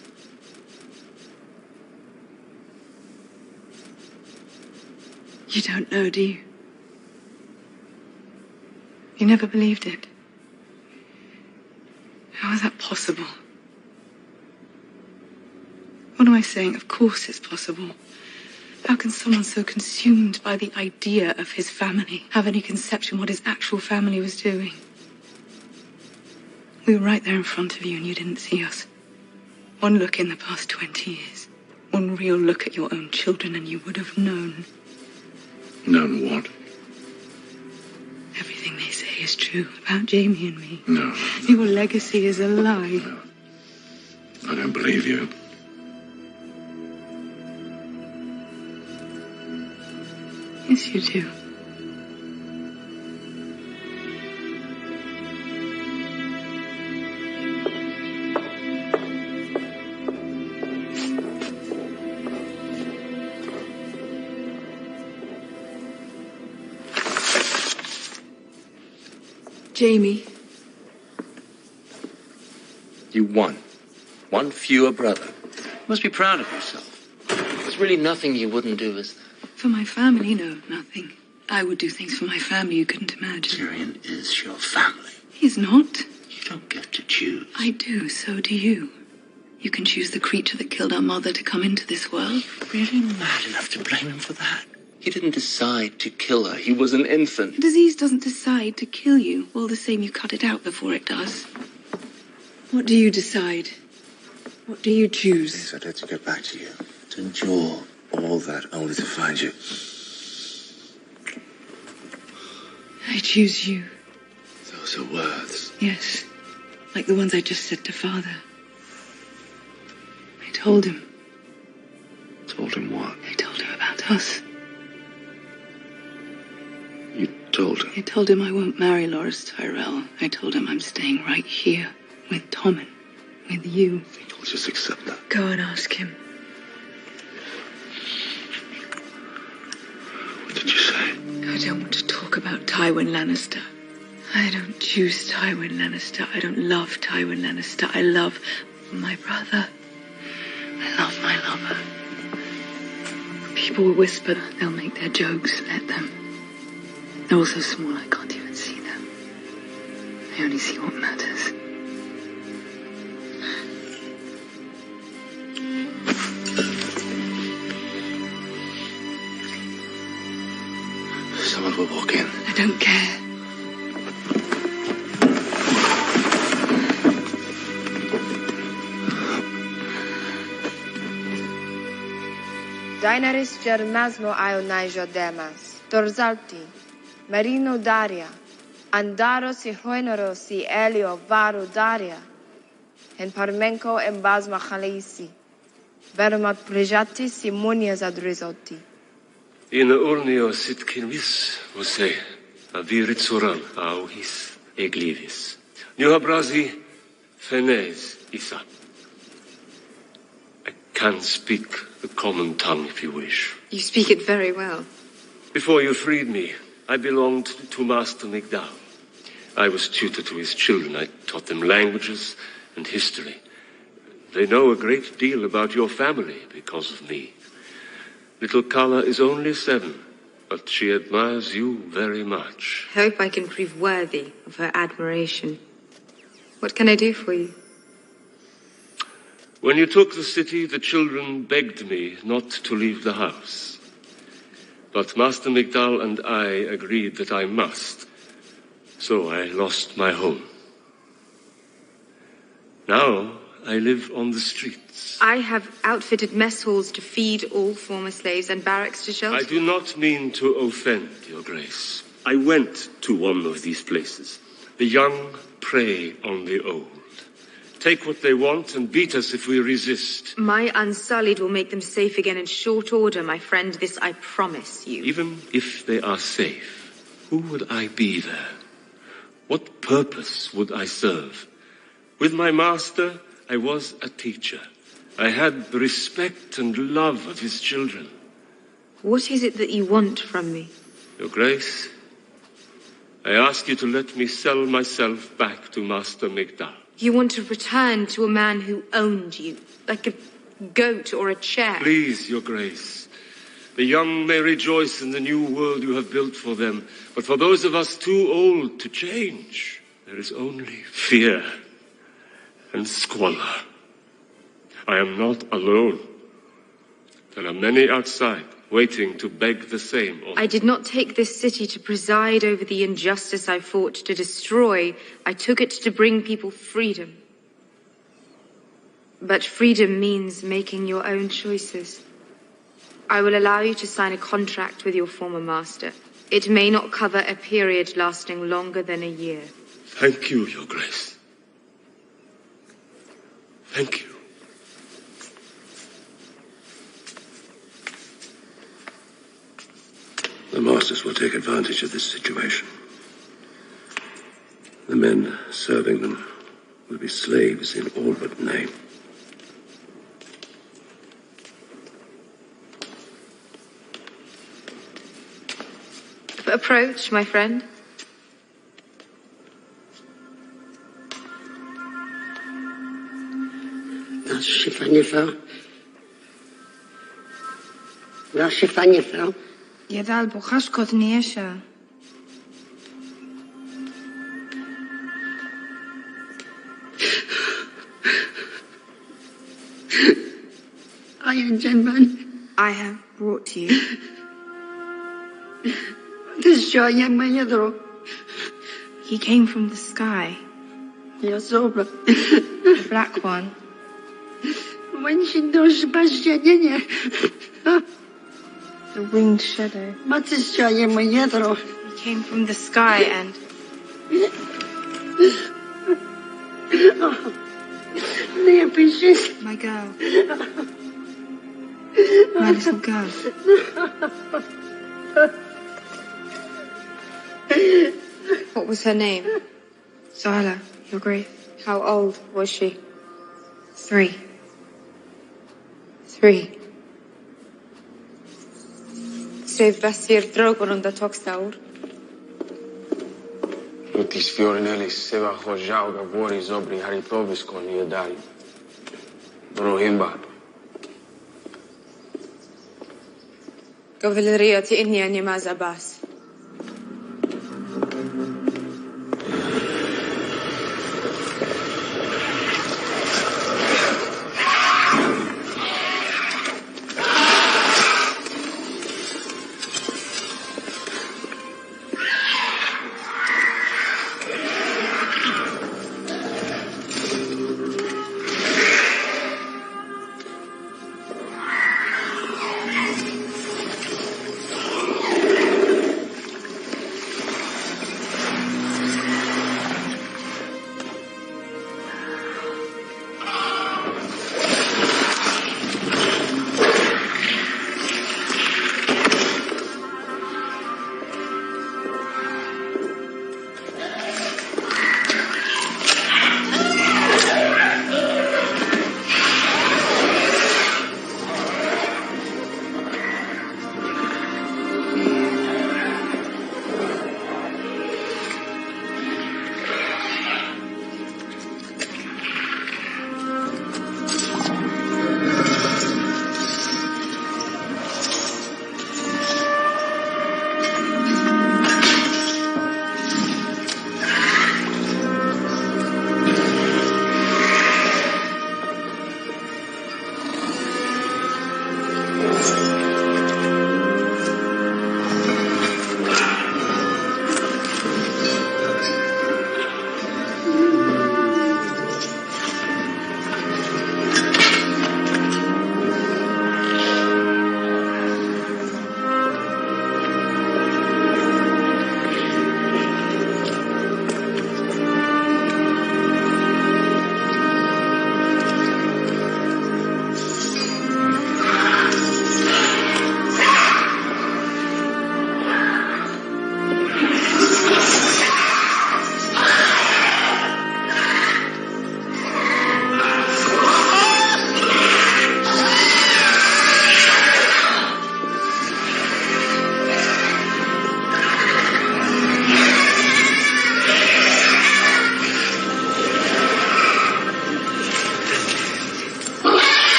You don't know, do you? You never believed it. How is that possible? What am I saying? Of course it's possible. How can someone so consumed by the idea of his family have any conception what his actual family was doing? We were right there in front of you and you didn't see us. One look in the past 20 years. One real look at your own children and you would have known. Known what? Everything they say is true about Jamie and me. No. Your legacy is a lie. No. I don't believe you. Yes, you do. Jamie. You won. One fewer brother. You must be proud of yourself. There's really nothing you wouldn't do, is there? For my family, no, nothing. I would do things for my family you couldn't imagine. Tyrion is your family. He's not. You don't get to choose. I do, so do you. You can choose the creature that killed our mother to come into this world. Are you really mad enough to blame him for that? He didn't decide to kill her. He was an infant. A disease doesn't decide to kill you. All the same, you cut it out before it does. What do you decide? What do you choose? Please, I'd like to get back to you. To endure all that only to find you. I choose you. Those are words. Yes. Like the ones I just said to Father. I told him. Told him what? I told him about us. You told him? I told him I won't marry Loras Tyrell. I told him I'm staying right here with Tommen, with you. I think he'll just accept that. Go and ask him. What did you say? I don't want to talk about Tywin Lannister. I don't choose Tywin Lannister. I don't love Tywin Lannister. I love my brother. I love my lover. People will whisper. They'll make their jokes. Let them. They're all so small I can't even see them. I only see what matters. Someone will walk in. I don't care. Daenerys germazmo aionaijo demas, dorzalti, marino daria, andaro si hoinoro si elio varu daria, en parmenko en basma khalisi, vermat prejati si munias adrizotti. In urnio sit kinvis, vose, aviritsuran auhis eglivis. Nuhabrazi fenes isa. I can speak the common tongue if you wish. You speak it very well. Before you freed me, I belonged to Master Migdal. I was tutor to his children. I taught them languages and history. They know a great deal about your family because of me. Little Kala is only 7, but she admires you very much. I hope I can prove worthy of her admiration. What can I do for you? When you took the city, the children begged me not to leave the house. But Master Migdal and I agreed that I must. So I lost my home. Now I live on the streets. I have outfitted mess halls to feed all former slaves and barracks to shelter. I do not mean to offend, Your Grace. I went to one of these places. The young prey on the old. Take what they want and beat us if we resist. My Unsullied will make them safe again in short order, my friend. This I promise you. Even if they are safe, who would I be there? What purpose would I serve? With my master, I was a teacher. I had the respect and love of his children. What is it that you want from me? Your Grace, I ask you to let me sell myself back to Master Migdal. You want to return to a man who owned you, like a goat or a chair. Please, Your Grace. The young may rejoice in the new world you have built for them, but for those of us too old to change, there is only fear and squalor. I am not alone. There are many outside, waiting to beg the same. I did not take this city to preside over the injustice I fought to destroy. I took it to bring people freedom. But freedom means making your own choices. I will allow you to sign a contract with your former master. It may not cover a period lasting longer than a year. Thank you, Your Grace. Thank you. The masters will take advantage of this situation. The men serving them will be slaves in all but name. Approach, my friend. يدال بخش كتنيشة. I am gentleman. I have brought you. He came from the sky. The black one. The winged shadow. He came from the sky and... My girl. My little girl. What was her name? Zyla, Your Grace. How old was she? 3. 3. Sef Basir drogon on the Toxtaur. Lutis Fiorinelli Seva Hojau Gavori Zobri Haritovis con Yedari. Brohimba. Cavalleria إني أني ما زباس.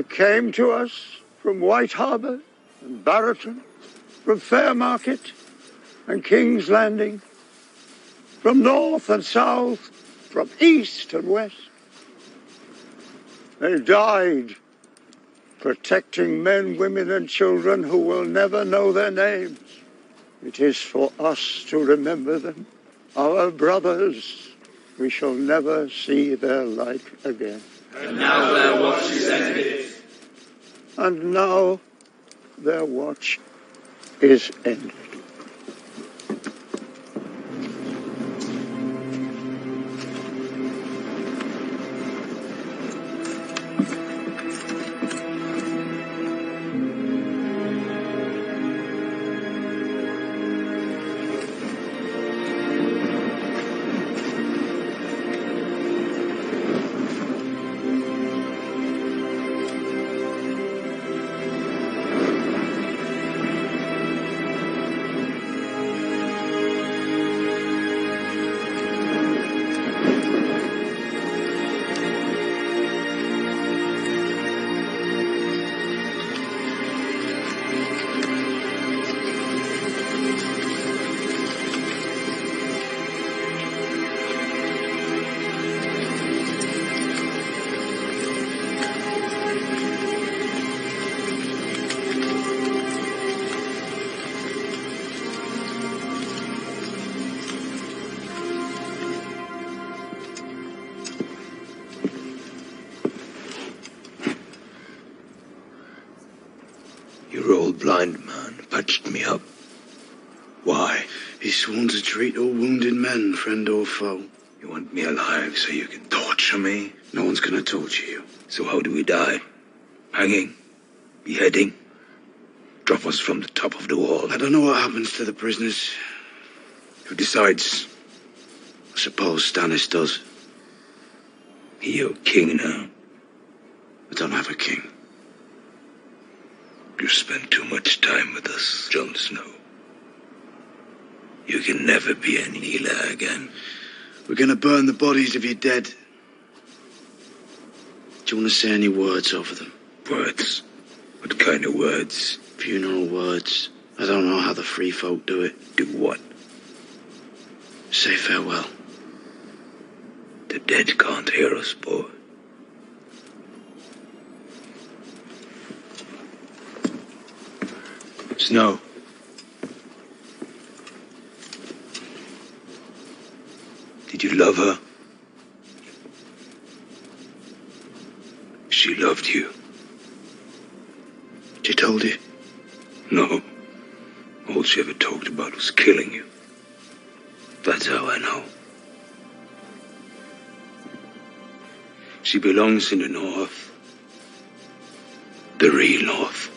They came to us from White Harbour and Barraton, from Fairmarket and King's Landing, from north and south, from east and west. They died protecting men, women and children who will never know their names. It is for us to remember them, our brothers. We shall never see their like again. And now their watch is ended. And now their watch is ended. Your old blind man patched me up. Why? He's sworn to treat all wounded men, friend or foe. You want me alive so you can torture me? No one's gonna torture you. So how do we die? Hanging? Beheading? Drop us from the top of the wall? I don't know what happens to the prisoners. Who decides? I suppose Stannis does. You're king now. I don't have a king. You spend too much time with us, Jon Snow. You can never be an healer again. We're gonna burn the bodies of your dead. Do you want to say any words over them? Words? What kind of words? Funeral words. I don't know how the free folk do it. Do what? Say farewell. The dead can't hear us, boy. Snow. Did you love her? She loved you. She told you? No. All she ever talked about was killing you. That's how I know. She belongs in the north. The real north.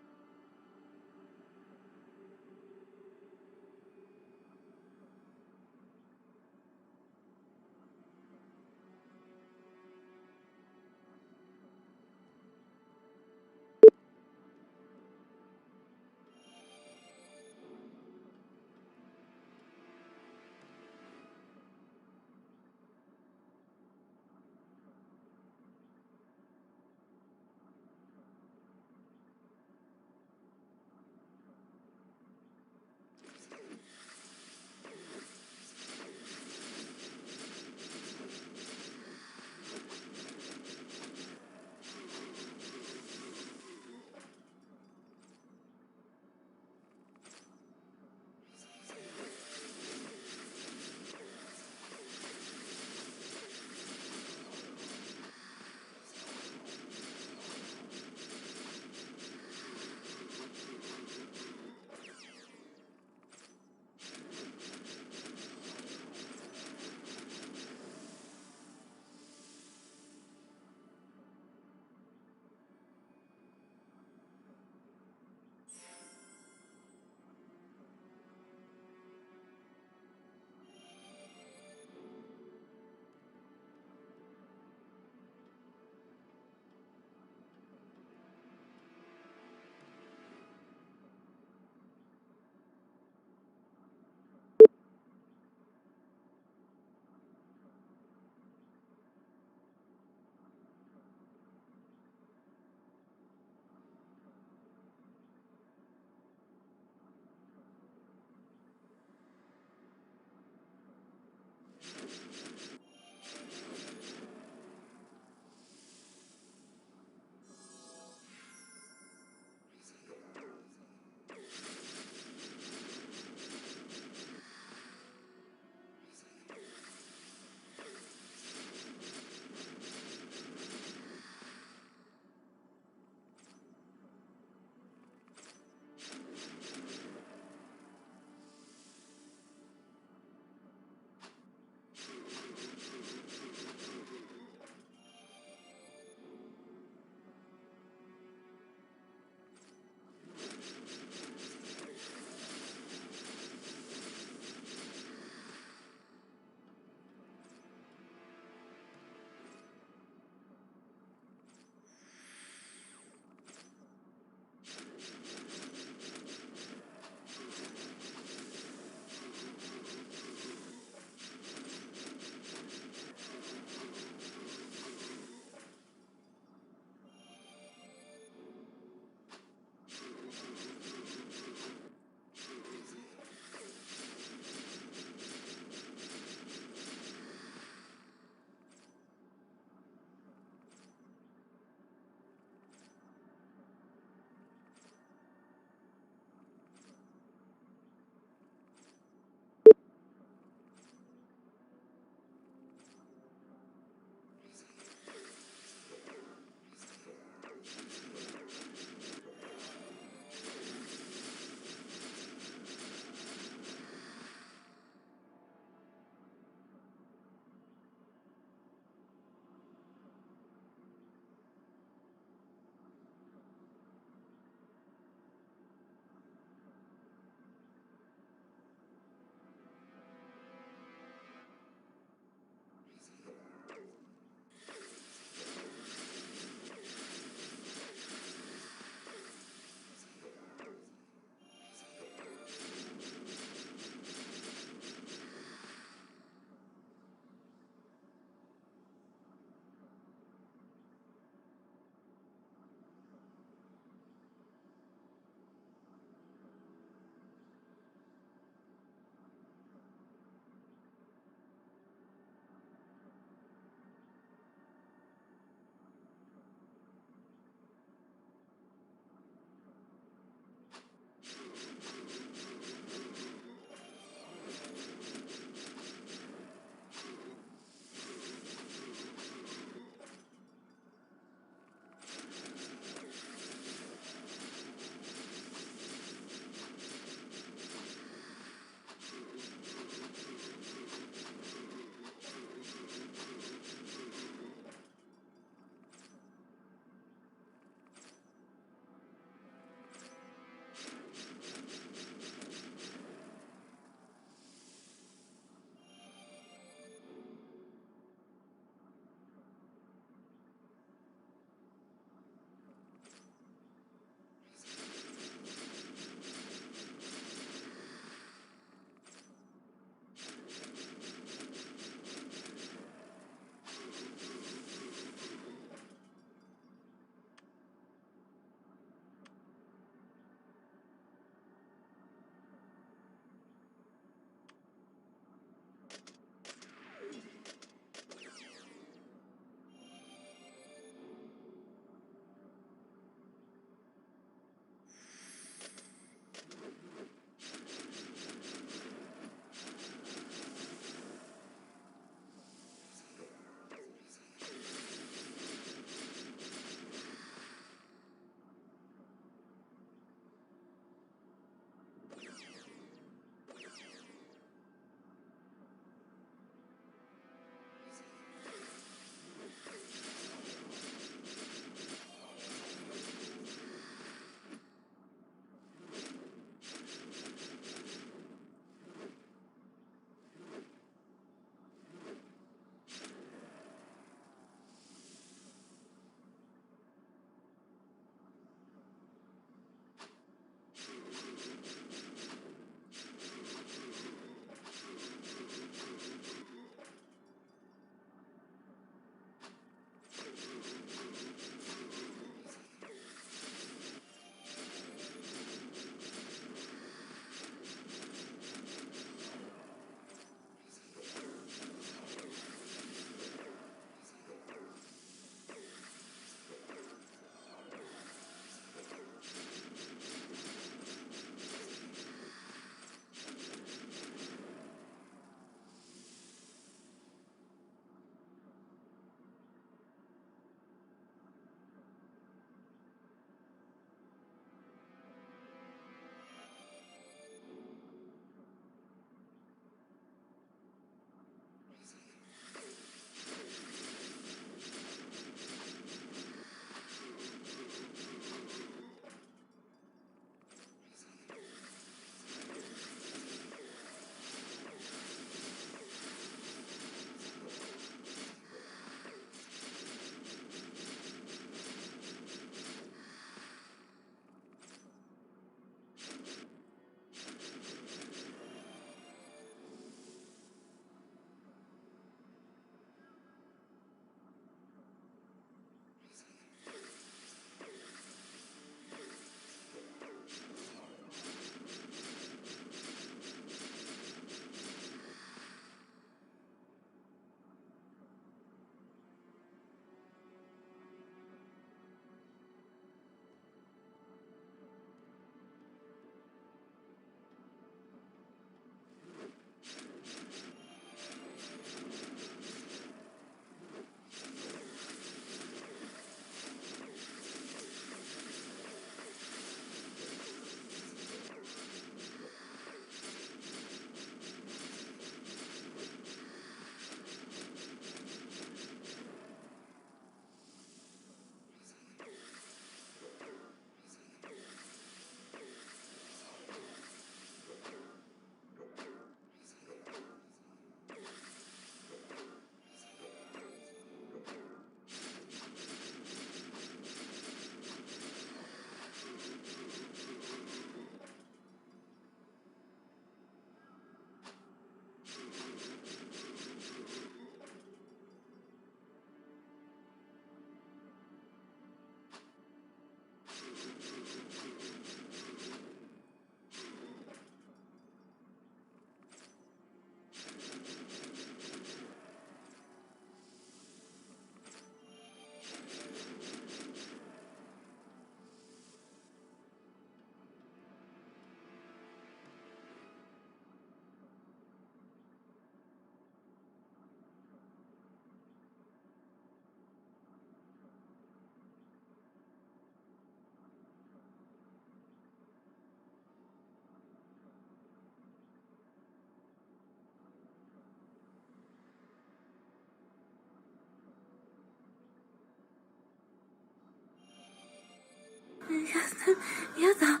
やだ。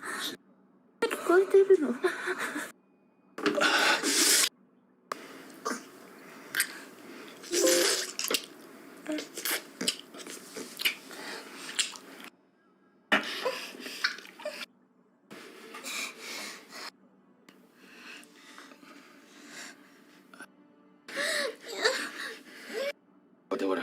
聞こえてるの？でほら。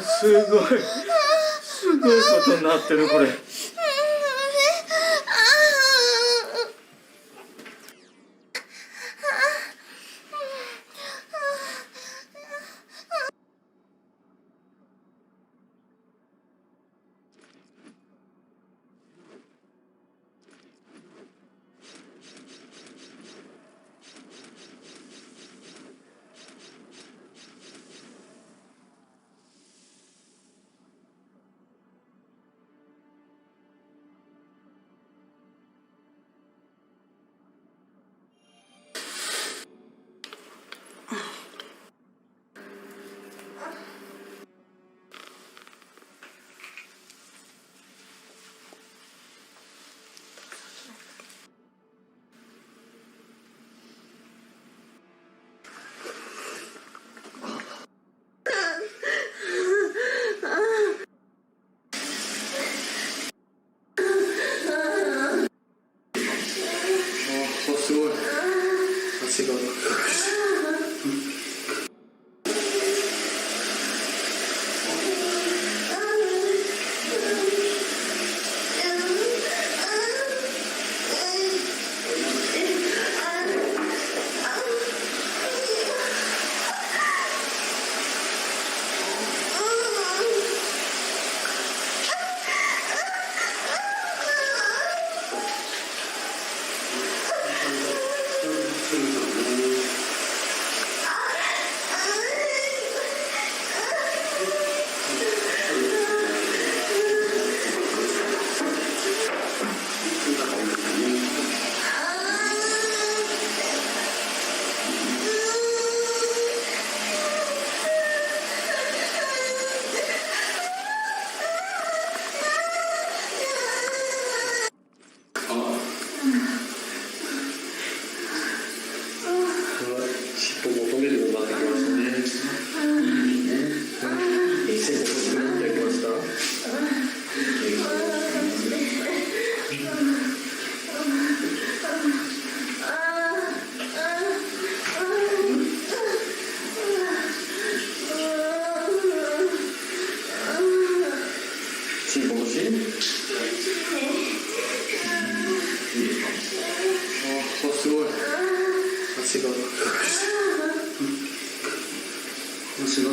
すごいことになってるこれ。すごい。足が。尻尾求めるようになってきましたね。背も細くなってきました。尻尾欲しい？いいですか？あ、すごい。足が。足が。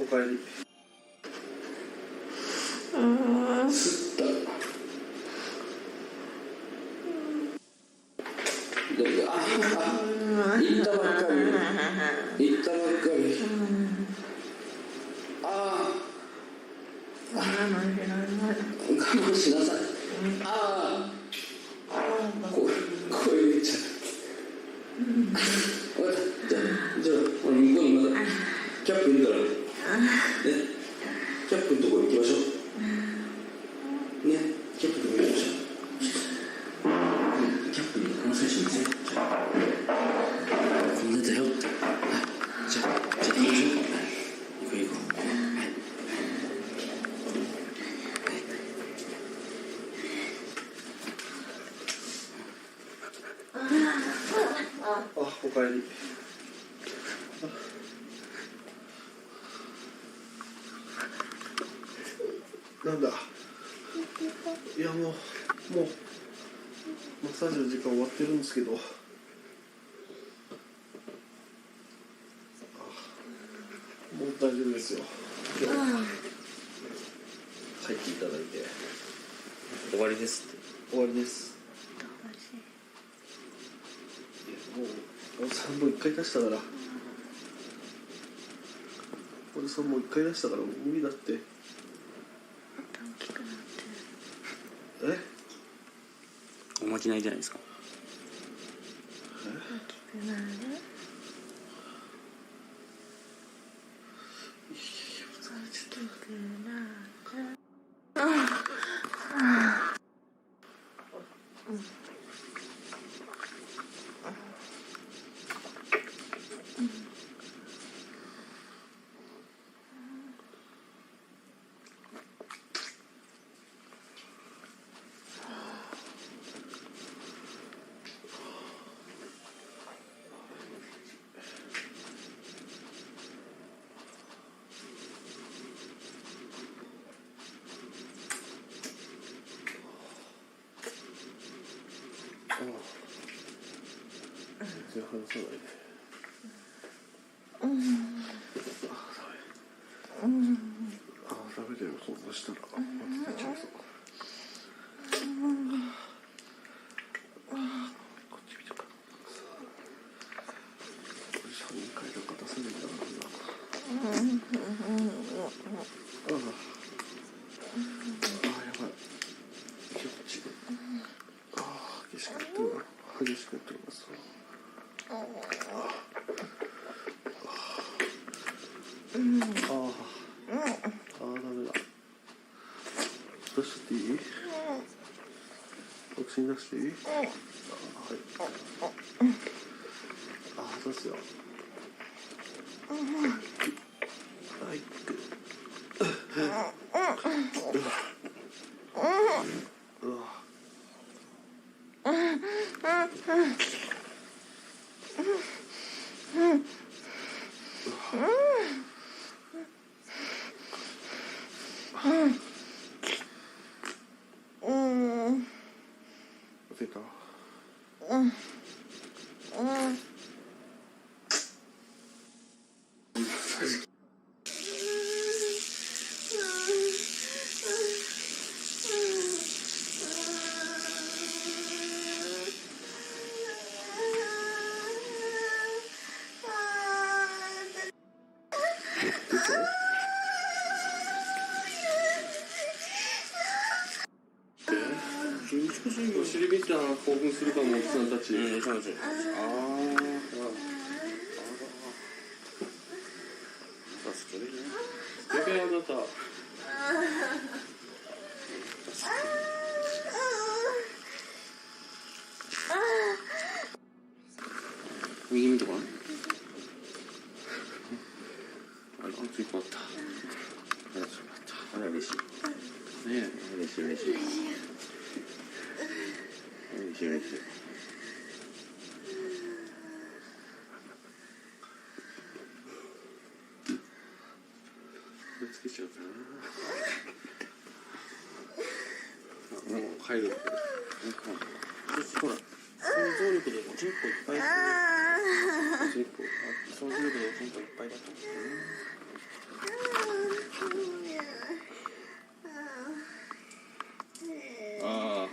おかえり。吸った。行ったばっかり。行ったば慢しなさい。ああ、声出ちゃう。分かった。じゃあ向こうにまだキャップいるからね。キャップのところ行きましょう。ね、キャップのところ行きましょう。キャップにこの選手見せよう。こんなだよって。じゃあ行きましょう。行こう。あ、おかえり。なんだ。いやもうマッサージの時間終わってるんですけど。もう大丈夫ですよ。今日入っていただいて。終わりですって。終わりです。もう3本1回出したから。俺3本1回出したからもう無理だって。おまじないじゃないですか。大きくなる。大きくなる。全然離さないで。ダメだよ、そんなしたらまた出ちゃうぞ。こっち見てか。これ3回とか出せないんだからな。やばい。気持ちいい。激しくやってるな。激しくやってます。ダメだ。出していい？ボクシング出していい？はい。出すよ。はい。出た。お尻見たら興奮するかも、おじさんたち。右見てごらん。ついこうった。あら、嬉しい。ねえ、嬉しい。嬉しい。つけちゃうかな。もう帰る。ほら、想像力でおちんこいっぱいですね。想像力でおちんこいっぱいだと思う。ああ。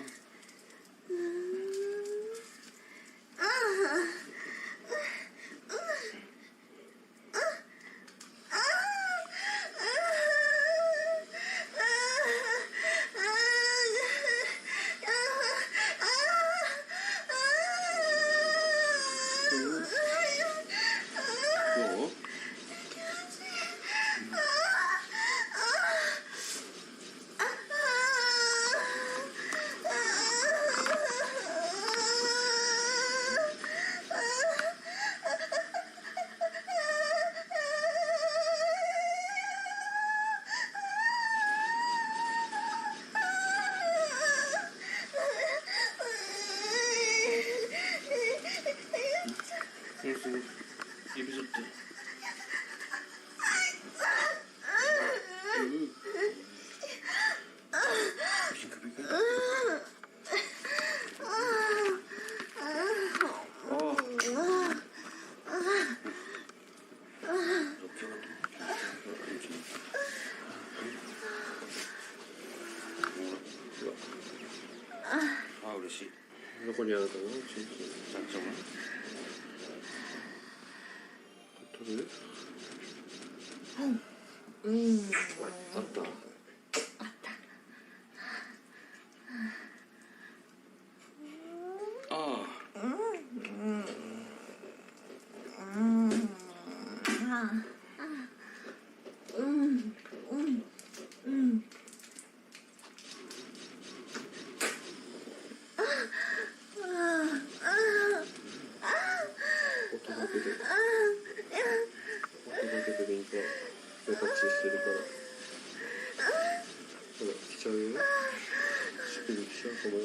嬉しい。どこにあると思う？チンチン。じゃあ、取る？あった。ああ。音だけでリンクは生活してるから。ほら、来ちゃうよ。しっくり来ちゃうかもよ。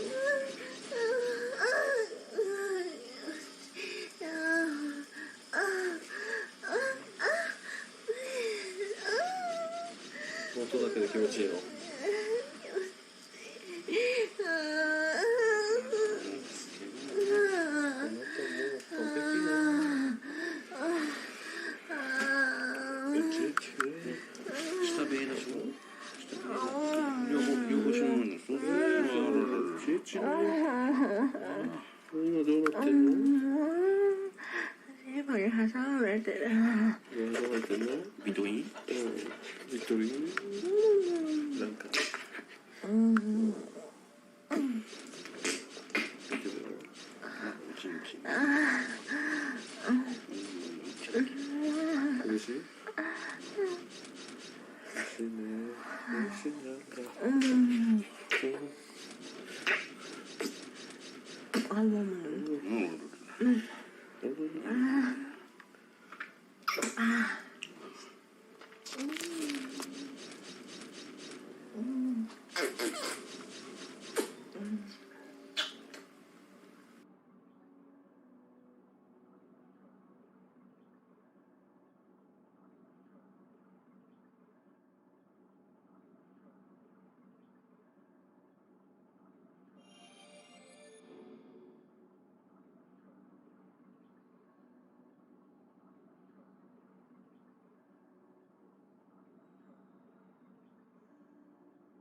音だけで気持ちいいの。下べなしょ。両方しののそれ。ち今どうなってんの？今に挟まれてる。どうなってんの？ビトイン？ビトイン？なんか。嬉しい？嬉しいね。嬉しいなんだ。